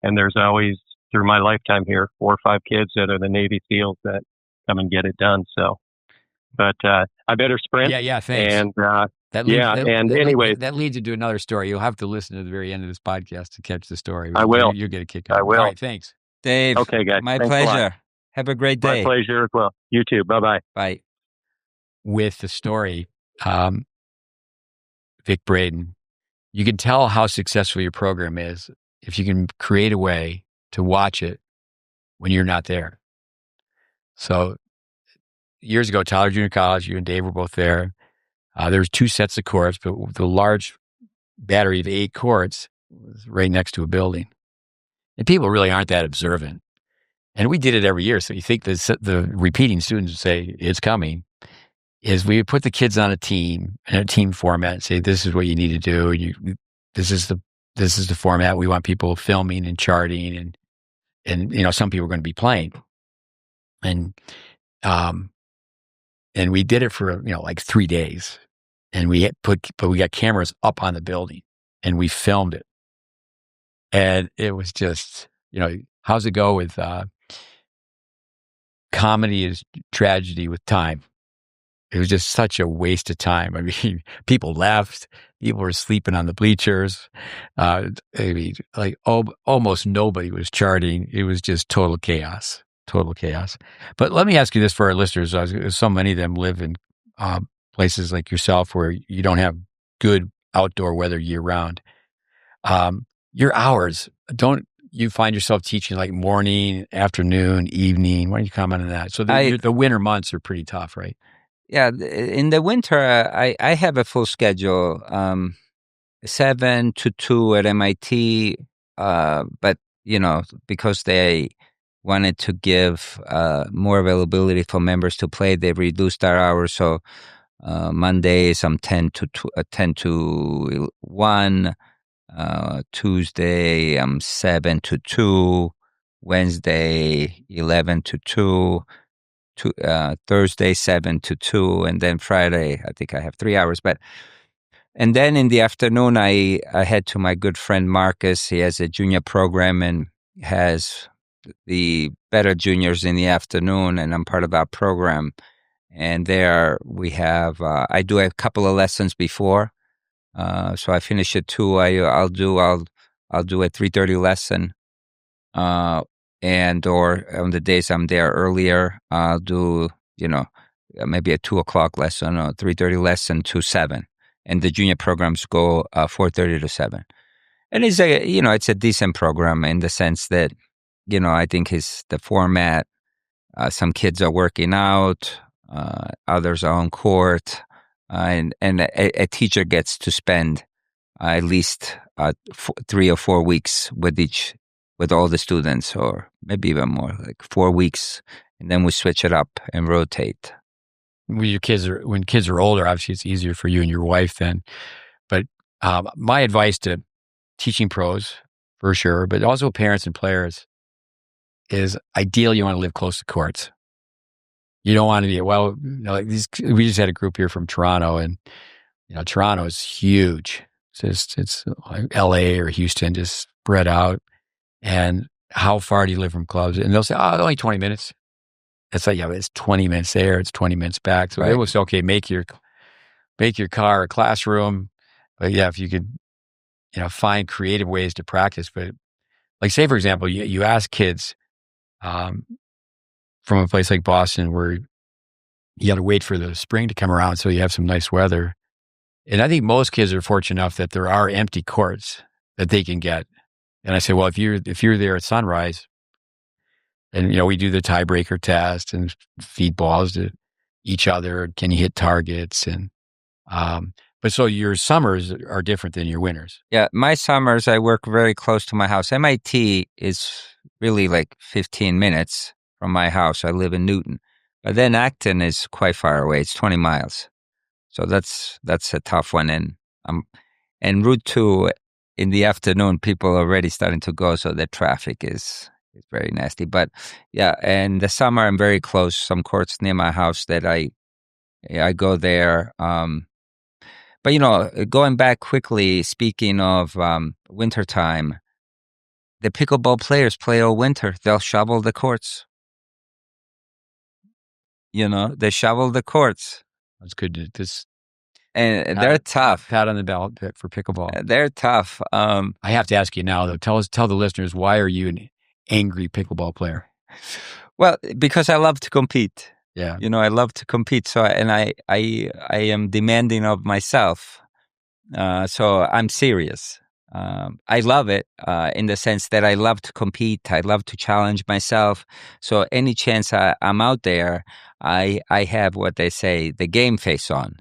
and there's always, through my lifetime here, 4 or 5 kids that are the Navy SEALs that come and get it done. So, but I better sprint. Yeah, thanks. And anyway, that leads into another story. You'll have to listen to the very end of this podcast to catch the story. I will. You'll get a kick out. I will. All right, thanks, Dave. Okay, guys. My Thanks pleasure. Have a great day. My pleasure as well. You too. Bye-bye. Bye. With the story, Vic Braden, you can tell how successful your program is if you can create a way to watch it when you're not there. So years ago, Tyler Junior College, you and Dave were both there. There was 2 sets of courts, but the large battery of 8 courts was right next to a building. And people really aren't that observant. And we did it every year. So you think the repeating students would say, "It's coming." Is we would put the kids on a team in a team format and say, "This is what you need to do. This is the format. We want people filming and charting, and some people are going to be playing." And we did it for like 3 days, and we got cameras up on the building, and we filmed it, and it was just how's it go with comedy is tragedy with time. It was just such a waste of time. I mean, people left. People were sleeping on the bleachers. Almost nobody was charting. It was just total chaos. But let me ask you this for our listeners. So many of them live in places like yourself where you don't have good outdoor weather year round. Your hours, don't you find yourself teaching like morning, afternoon, evening? Why don't you comment on that? So the winter months are pretty tough, right? Yeah, in the winter, I have a full schedule, 7 to 2 at MIT, but, because they wanted to give more availability for members to play, they reduced our hours. So Mondays, I'm 10 to 1, Tuesday, I'm 7 to 2, Wednesday, 11 to 2, Thursday 7 to 2, and then Friday I think I have 3 hours. But And then in the afternoon, I head to my good friend Marcus. He has a junior program and has the better juniors in the afternoon, and I'm part of that program. And there we have, I do a couple of lessons before. So I finish at 2. I'll do a 3:30 lesson. And or on the days I'm there earlier, I'll do, maybe a 2:00 lesson or 3:30 lesson to 7. And the junior programs go 4:30 to 7. And it's a decent program in the sense that, I think is the format. Some kids are working out, others are on court, and a teacher gets to spend at least 3 or 4 weeks with all the students, or maybe even more, like 4 weeks, and then we switch it up and rotate. When kids are older, obviously it's easier for you and your wife then. But my advice to teaching pros, for sure, but also parents and players, is ideally you want to live close to courts. You don't want to be, we just had a group here from Toronto, and Toronto is huge. It's like LA or Houston, just spread out. And how far do you live from clubs? And they'll say, only 20 minutes. It's like, it's 20 minutes there, it's 20 minutes back. So They will say, okay, make your car a classroom. But if you could, find creative ways to practice. But like, say, for example, you ask kids from a place like Boston where you got to wait for the spring to come around so you have some nice weather. And I think most kids are fortunate enough that there are empty courts that they can get. And I say, well, if you're there at sunrise, and we do the tiebreaker test and feed balls to each other. Can you hit targets? And but so your summers are different than your winters. Yeah, my summers I work very close to my house. MIT is really like 15 minutes from my house. I live in Newton, but then Acton is quite far away. It's 20 miles, so that's a tough one. And Route 2 in the afternoon, people are already starting to go, so the traffic is very nasty. But yeah, and the summer I'm very close. Some courts near my house that I go there. But going back quickly, speaking of wintertime, the pickleball players play all winter. They'll shovel the courts. They shovel the courts. That's good. And they're tough. Pat on the belt for pickleball. They're tough. I have to ask you now, though. Tell the listeners, why are you an angry pickleball player? Well, because I love to compete. Yeah. I love to compete. So, and I am demanding of myself. So I'm serious. I love it in the sense that I love to compete. I love to challenge myself. So any chance I'm out there, I have what they say, the game face on.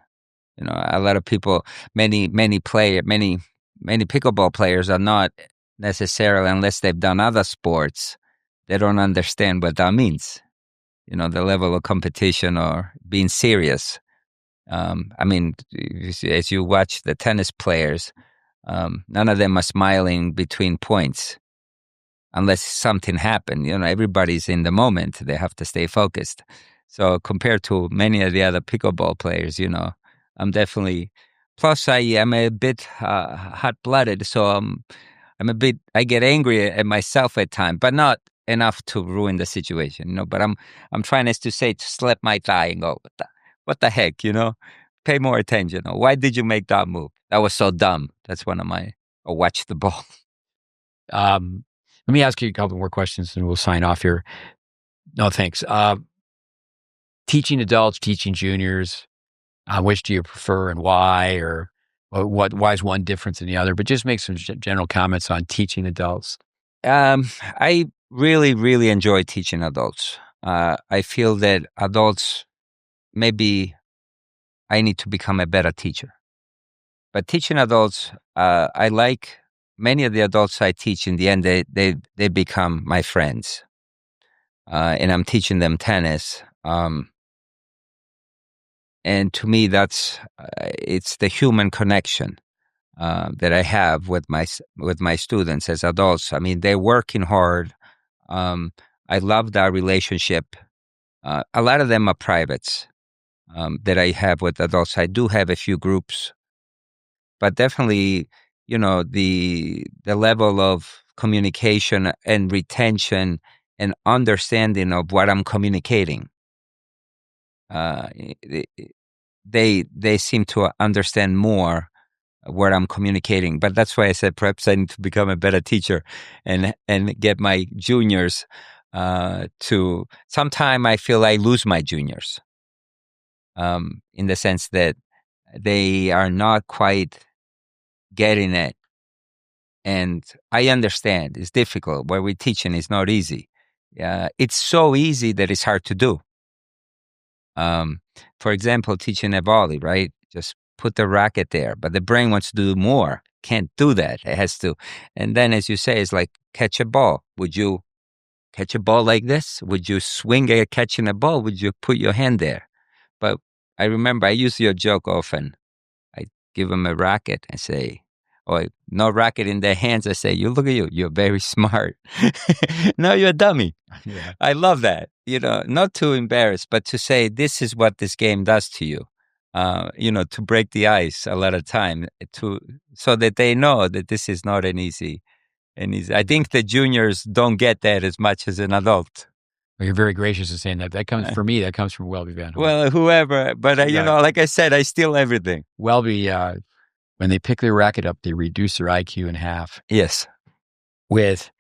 A lot of people, many pickleball players are not necessarily, unless they've done other sports, they don't understand what that means. The level of competition or being serious. As you watch the tennis players, none of them are smiling between points unless something happened. Everybody's in the moment. They have to stay focused. So compared to many of the other pickleball players, I'm definitely, plus I am a bit hot-blooded, so I get angry at myself at times, but not enough to ruin the situation, But I'm trying to slap my thigh and go, what the heck, Pay more attention. Why did you make that move? That was so dumb. That's one of my, or watch the ball. Let me ask you a couple more questions and we'll sign off here. No, thanks. Teaching adults, teaching juniors, which do you prefer and why, or why is one different than the other? But just make some general comments on teaching adults. I really, really enjoy teaching adults. I feel that adults, maybe I need to become a better teacher. But teaching adults, I like many of the adults I teach. In the end, they become my friends, and I'm teaching them tennis. And to me, it's the human connection that I have with my students as adults. They're working hard. I love that relationship. A lot of them are privates that I have with adults. I do have a few groups but definitely, the level of communication and retention and understanding of what I'm communicating. They seem to understand more what I'm communicating. But that's why I said perhaps I need to become a better teacher and get my juniors to. Sometime I feel I lose my juniors, in the sense that they are not quite getting it. And I understand it's difficult. What we're teaching is not easy. It's so easy that it's hard to do. For example, teaching a volley, right? Just put the racket there, but the brain wants to do more. Can't do that. It has to. And then, as you say, it's like catch a ball. Would you catch a ball like this? Would you swing at catching a ball? Would you put your hand there? But I remember I use your joke often. I give them a racket and say, or no racket in their hands. I say, you look at you. You're very smart. No, you're a dummy. Yeah. I love that. Not to embarrass, but to say this is what this game does to you. To break the ice a lot of time, so that they know that this is not an easy. I think the juniors don't get that as much as an adult. Well, you're very gracious in saying that. That comes from me. That comes from Welby Van Hoy. Well, whoever, but like I said, I steal everything. Welby, when they pick their racket up, they reduce their IQ in half. Yes. With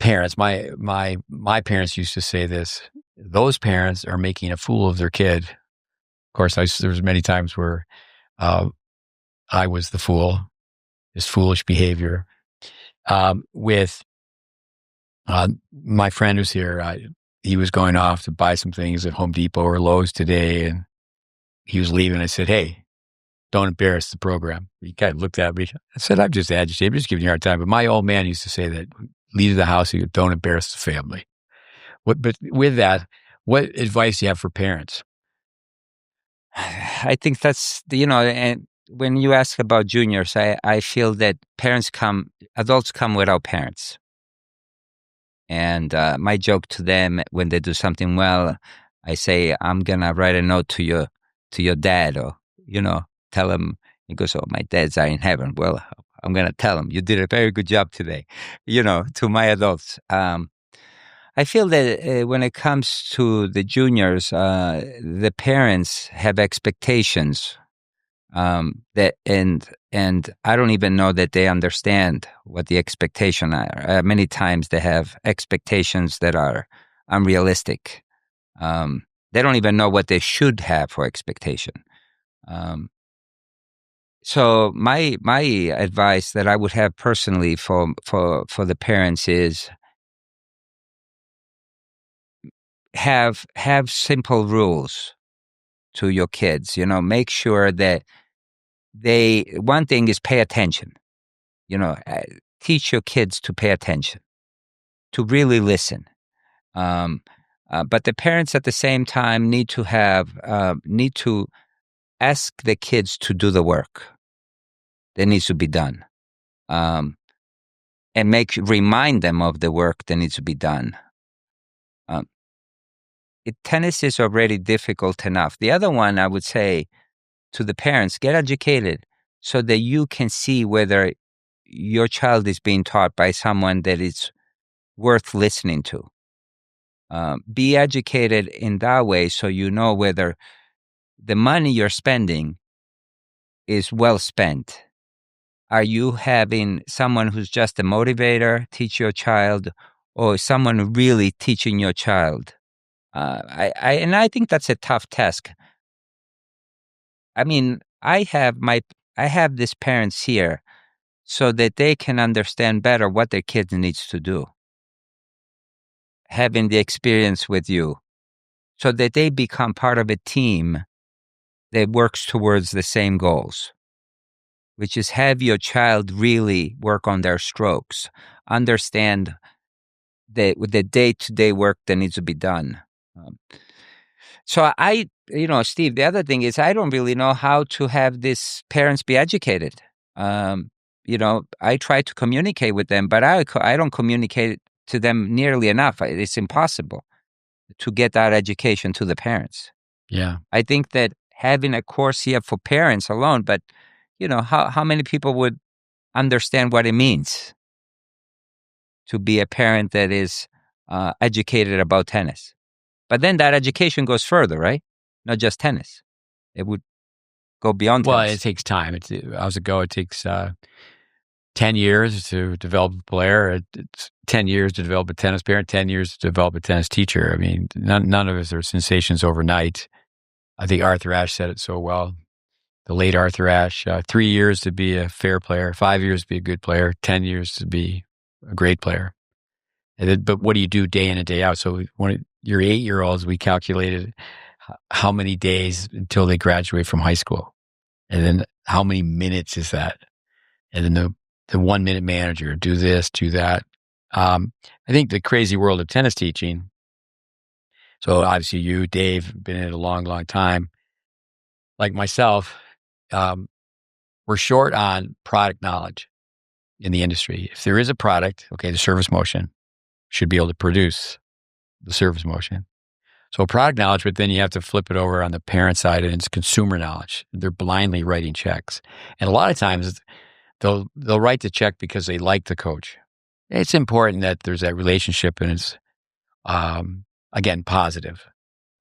parents, my parents used to say this. Those parents are making a fool of their kid. Of course, there was many times where I was the fool, his foolish behavior. With my friend who's here, he was going off to buy some things at Home Depot or Lowe's today, and he was leaving. I said, "Hey, don't embarrass the program." He kind of looked at me. I said, "I'm just agitated. I'm just giving you a hard time." But my old man used to say that, leave the house, you don't embarrass the family. But with that, what advice do you have for parents? I think that's, and when you ask about juniors, I feel that adults come without parents. And my joke to them when they do something well, I say, I'm going to write a note to your dad, or, tell him. He goes, "Oh, my dads are in heaven." Well, I'm going to tell him, you did a very good job today, to my adults. I feel that when it comes to the juniors, the parents have expectations that and I don't even know that they understand what the expectation are. Many times they have expectations that are unrealistic. They don't even know what they should have for expectation. So my advice that I would have personally for the parents is have simple rules to your kids. Make sure that one thing is pay attention. Teach your kids to pay attention, to really listen. But the parents at the same time need to ask the kids to do the work that needs to be done, and remind them of the work that needs to be done. Tennis is already difficult enough. The other one, I would say to the parents, get educated so that you can see whether your child is being taught by someone that is worth listening to. Be educated in that way so you know whether the money you're spending is well spent. Are you having someone who's just a motivator teach your child, or someone really teaching your child? I think that's a tough task. I mean, I have these parents here so that they can understand better what their kids needs to do. Having the experience with you, so that they become part of a team that works towards the same goals, which is have your child really work on their strokes, understand the day-to-day work that needs to be done. So Steve, the other thing is I don't really know how to have these parents be educated. I try to communicate with them, but I don't communicate to them nearly enough. It's impossible to get that education to the parents. Yeah. I think that having a course here for parents alone, but how many people would understand what it means to be a parent that is educated about tennis? But then that education goes further, right? Not just tennis. It would go beyond tennis. It takes time. It takes 10 years to develop a player. It's 10 years to develop a tennis parent, 10 years to develop a tennis teacher. I mean, none of us are sensations overnight. I think Arthur Ashe said it so well. The late Arthur Ashe, 3 years to be a fair player, 5 years to be a good player, 10 years to be a great player. But what do you do day in and day out? So when your 8-year-olds, we calculated how many days until they graduate from high school. And then how many minutes is that? And then the 1 minute manager, do this, do that. I think the crazy world of tennis teaching. So obviously you, Dave, been in it a long, long time. Like myself, we're short on product knowledge in the industry. If there is a product, the service motion should be able to produce the service motion. So product knowledge, but then you have to flip it over on the parent side and it's consumer knowledge. They're blindly writing checks. And a lot of times they'll write the check because they like the coach. It's important that there's that relationship and it's, again, positive,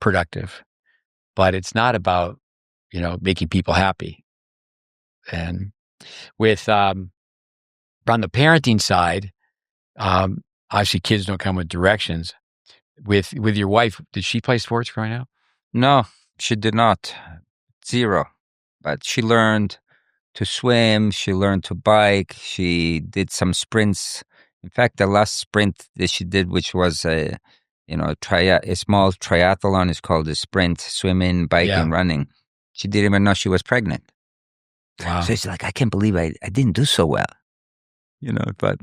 productive, but it's not about, making people happy. And with, on the parenting side, obviously kids don't come with directions. With your wife, did she play sports growing up? No, she did not. 0. But she learned to swim. She learned to bike. She did some sprints. In fact, the last sprint that she did, which was a small triathlon, is called a sprint: swimming, biking, running. She didn't even know she was pregnant. Wow. So she's like, I can't believe I didn't do so well. But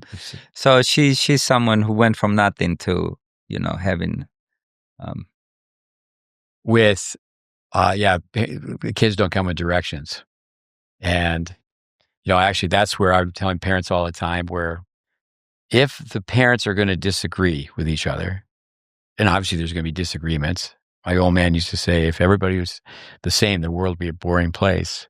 so she's someone who went from nothing to having with the kids don't come with directions. And actually that's where I'm telling parents all the time, where if the parents are going to disagree with each other, and obviously there's going to be disagreements. My old man used to say, if everybody was the same, the world would be a boring place.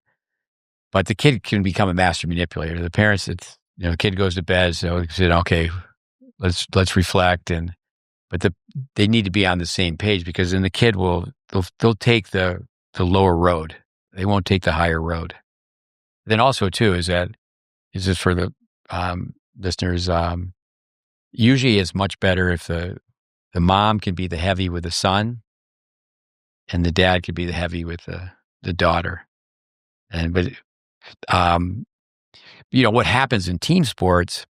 But the kid can become a master manipulator. The parents, the kid goes to bed, so they said, okay, let's reflect, but they need to be on the same page, because then the kid they'll take the lower road. They won't take the higher road. Then also too is this for the listeners? Usually it's much better if the mom can be the heavy with the son, and the dad could be the heavy with the daughter. But what happens in team sports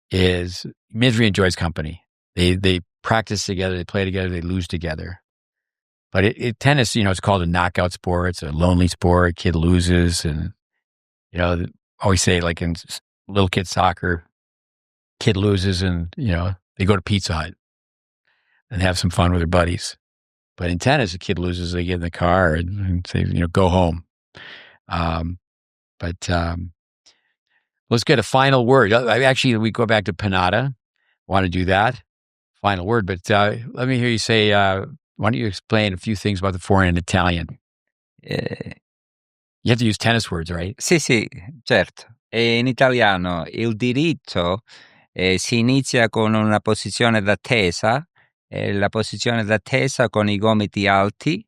is misery enjoys company. They practice together, they play together, they lose together. But tennis, it's called a knockout sport. It's a lonely sport. Kid loses, and always say, like in little kid soccer, kid loses, and they go to Pizza Hut and have some fun with their buddies. But in tennis, a kid loses, they get in the car and say, go home. Let's get a final word. Actually, we go back to Panada. Want to do that? Final word. But let me hear you say, why don't you explain a few things about the forehand in Italian? You have to use tennis words, right? Sì, certo. In italiano il diritto si inizia con una posizione d'attesa, la posizione d'attesa con i gomiti alti,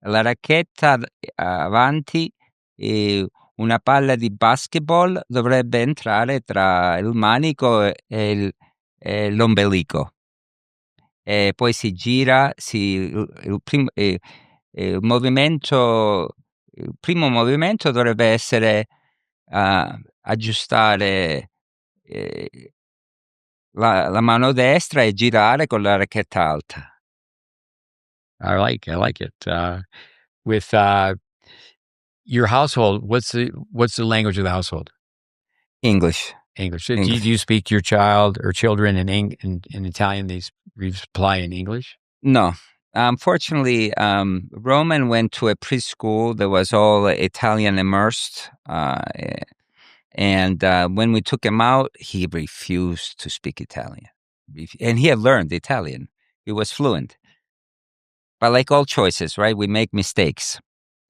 la racchetta avanti, e una palla di basketball dovrebbe entrare tra il manico e l'ombelico. E poi si gira, il primo movimento dovrebbe essere aggiustare la mano destra e girare con la racchetta alta. I like it. With your household, what's the language of the household? English. Do you speak to your child or children in Italian? They reply in English? No. Unfortunately, Roman went to a preschool that was all Italian immersed. And when we took him out, he refused to speak Italian. And he had learned Italian. He was fluent. But like all choices, right? We make mistakes.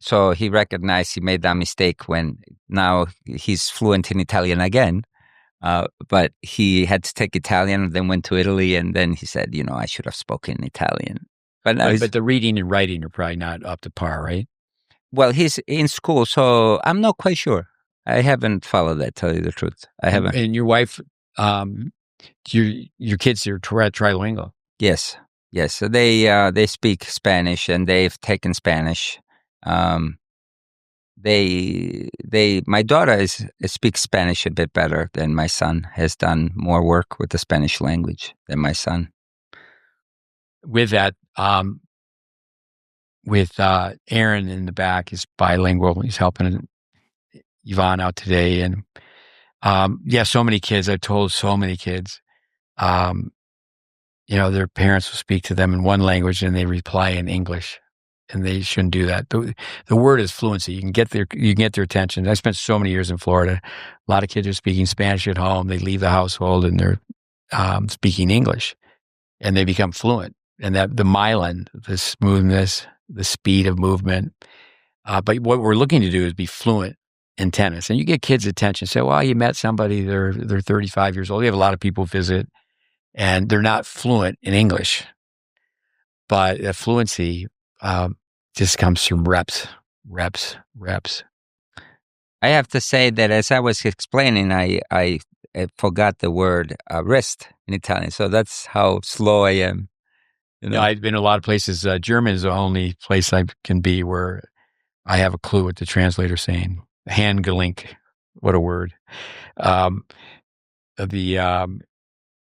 So he recognized he made that mistake when now he's fluent in Italian again. But he had to take Italian, then went to Italy, and then he said, I should have spoken Italian. But now But the reading and writing are probably not up to par, right? well, he's in school, so I'm not quite sure. I haven't followed that, tell you the truth. I haven't. And your wife, your kids are trilingual. Yes. So they speak Spanish and they've taken Spanish. My daughter speaks Spanish a bit better than my son. Has done more work with the Spanish language than my son. With that, with Aaron in the back is bilingual. He's helping Yvonne out today, and so many kids. I've told so many kids, their parents will speak to them in one language and they reply in English. And they shouldn't do that. The word is fluency. You can get their attention. I spent so many years in Florida. A lot of kids are speaking Spanish at home. They leave the household and they're speaking English, and they become fluent. And that the myelin, the smoothness, the speed of movement. But what we're looking to do is be fluent in tennis. And you get kids' attention. Say, well, you met somebody. They're 35 years old. You have a lot of people visit, and they're not fluent in English. But that fluency just comes from reps. I have to say that as I was explaining, I forgot the word wrist in Italian. So that's how slow I am. I've been a lot of places. German is the only place I can be where I have a clue what the translator's saying. Handgelenk, what a word. But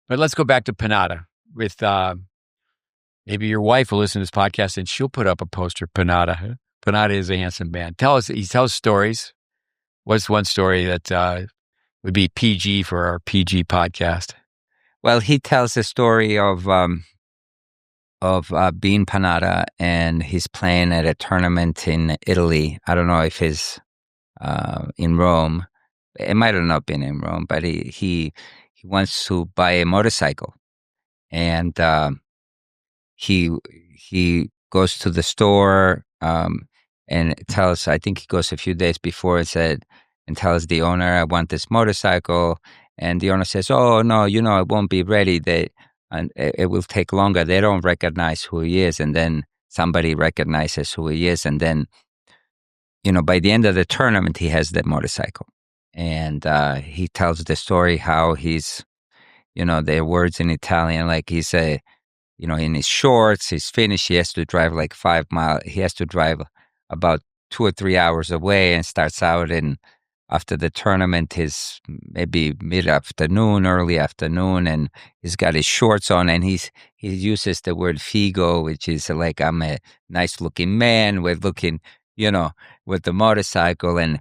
let's go back to Panada with maybe your wife will listen to this podcast and she'll put up a poster. Panada is a handsome man. He tells stories. What's one story that would be PG for our PG podcast? Well, he tells the story of being Panada, and he's playing at a tournament in Italy. I don't know if he's in Rome. It might have not been in Rome, but he wants to buy a motorcycle, and he goes to the store and tells. I think he goes a few days before and tells the owner, "I want this motorcycle," and the owner says, "Oh no, it won't be ready. And it will take longer. They don't recognize who he is." And then somebody recognizes who he is. And then, by the end of the tournament, he has the motorcycle. And he tells the story how he's, their words in Italian, like he's in his shorts, he's finished. He has to drive like 5 miles. He has to drive about 2 or 3 hours away, and starts out after the tournament is maybe mid-afternoon, early afternoon, and he's got his shorts on, and he uses the word figo, which is like, I'm a nice-looking man with with the motorcycle. And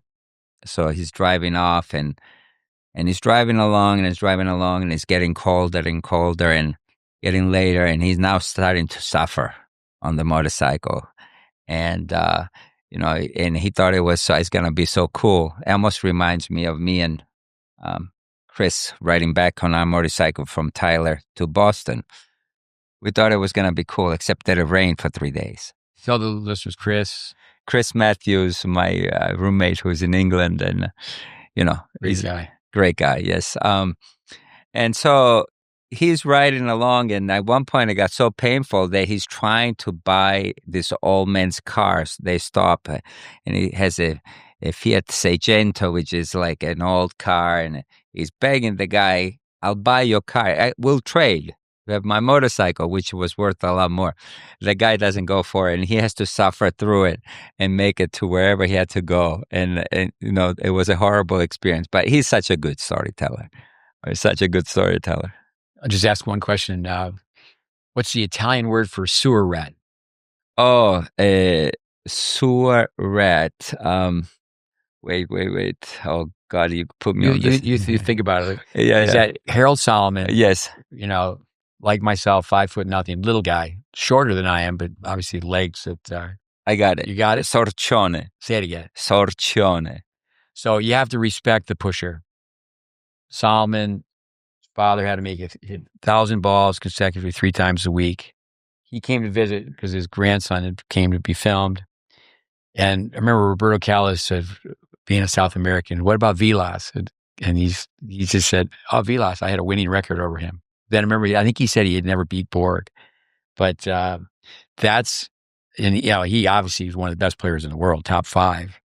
so he's driving off, and he's driving along, and it's getting colder and colder and getting later, and he's now starting to suffer on the motorcycle. And and he thought it's going to be so cool. It almost reminds me of me and Chris riding back on our motorcycle from Tyler to Boston. We thought it was going to be cool, except that it rained for 3 days. Tell the listeners, Chris Matthews, my roommate who's in England, and, he's a great guy, yes. And so he's riding along, and at one point it got so painful that he's trying to buy this old man's cars. They stop, and he has a Fiat 600, which is like an old car, and he's begging the guy, "I'll buy your car. We'll trade. You have my motorcycle," which was worth a lot more. The guy doesn't go for it, and he has to suffer through it and make it to wherever he had to go. And it was a horrible experience, but he's such a good storyteller. I'll just ask one question. What's the Italian word for sewer rat? Oh, sewer rat. Wait. Oh, God, you put me on this. You think about it. Is that Harold Solomon? Yes. Like myself, 5'0", little guy, shorter than I am, but obviously legs that... I got it. You got it? Sorcione. Say it again. Sorcione. So you have to respect the pusher. Solomon... father had to make 1,000 balls consecutively 3 times a week. he came to visit because his grandson came to be filmed. And I remember Roberto Callas said, being a South American, what about Vilas? And he just said, oh, Vilas, I had a winning record over him. Then I remember, I think he said he had never beat Borg. But that's, and he obviously was one of the best players in the world, top 5.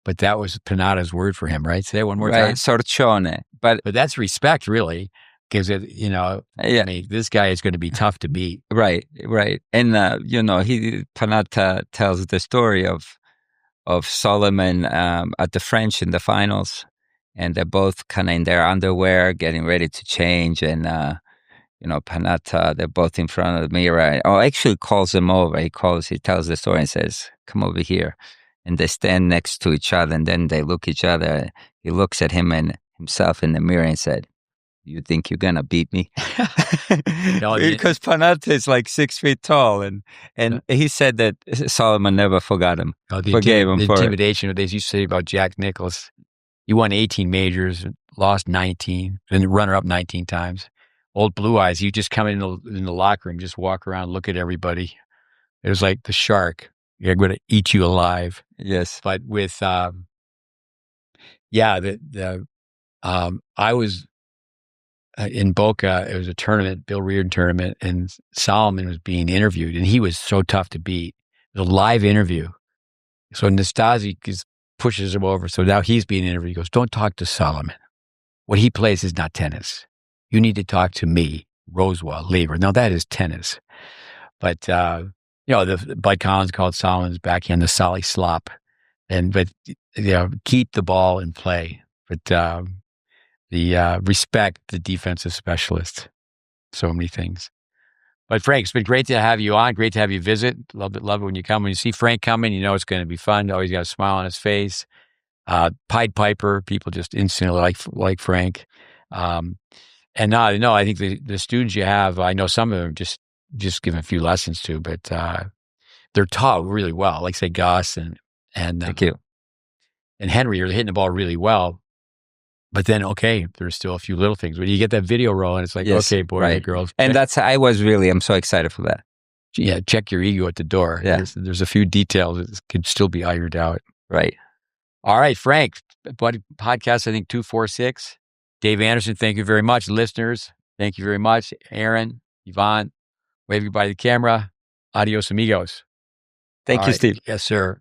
But that was Panada's word for him, right? Say that one more time. Sorcione. But that's respect, really, because I mean, this guy is going to be tough to beat. Right. And Panada tells the story of Solomon at the French in the finals, and they're both kind of in their underwear, getting ready to change, and Panada, they're both in front of the mirror. Oh, actually calls him over. He tells the story and says, "Come over here." And they stand next to each other, and then they look each other. He looks at him and himself in the mirror and said, "You think you're gonna beat me?" Because Panada is like 6 feet tall, and he said that Solomon never forgot him, forgave him the for intimidation. They used to say about Jack Nicklaus. He won 18 majors, lost 19, and runner-up 19 times. Old Blue Eyes, you just come in the locker room, just walk around, look at everybody. It was like the shark. They're going to eat you alive. Yes. But with, I was in Boca. It was a tournament, Bill Reardon tournament, and Solomon was being interviewed, and he was so tough to beat. It was a live interview. So Nastasi pushes him over. So now he's being interviewed. He goes, don't talk to Solomon. What he plays is not tennis. You need to talk to me, Rosewell, Lieber. Now that is tennis. But, the Bud Collins called Solomon's backhand the Solly slop. But keep the ball in play. But the respect the defensive specialist. So many things. But Frank, it's been great to have you on. Great to have you visit. Love it when you come. When you see Frank coming, you know it's going to be fun. Always got a smile on his face. Pied Piper, people just instantly like Frank. And no, I think the students you have, I know some of them just give a few lessons to, but they're taught really well. Like say Gus and thank you, and Henry are hitting the ball really well. But then, there's still a few little things. When you get that video rolling, it's like, yes, okay, boys and girls. And I'm so excited for that. Yeah, check your ego at the door. Yeah. There's a few details that could still be ironed out. Right. All right, Frank, buddy, podcast, I think 246. Dave Anderson, thank you very much. Listeners, thank you very much. Aaron, Yvonne, wave goodbye to the camera. Adios, amigos. Thank you, Steve. Yes, sir.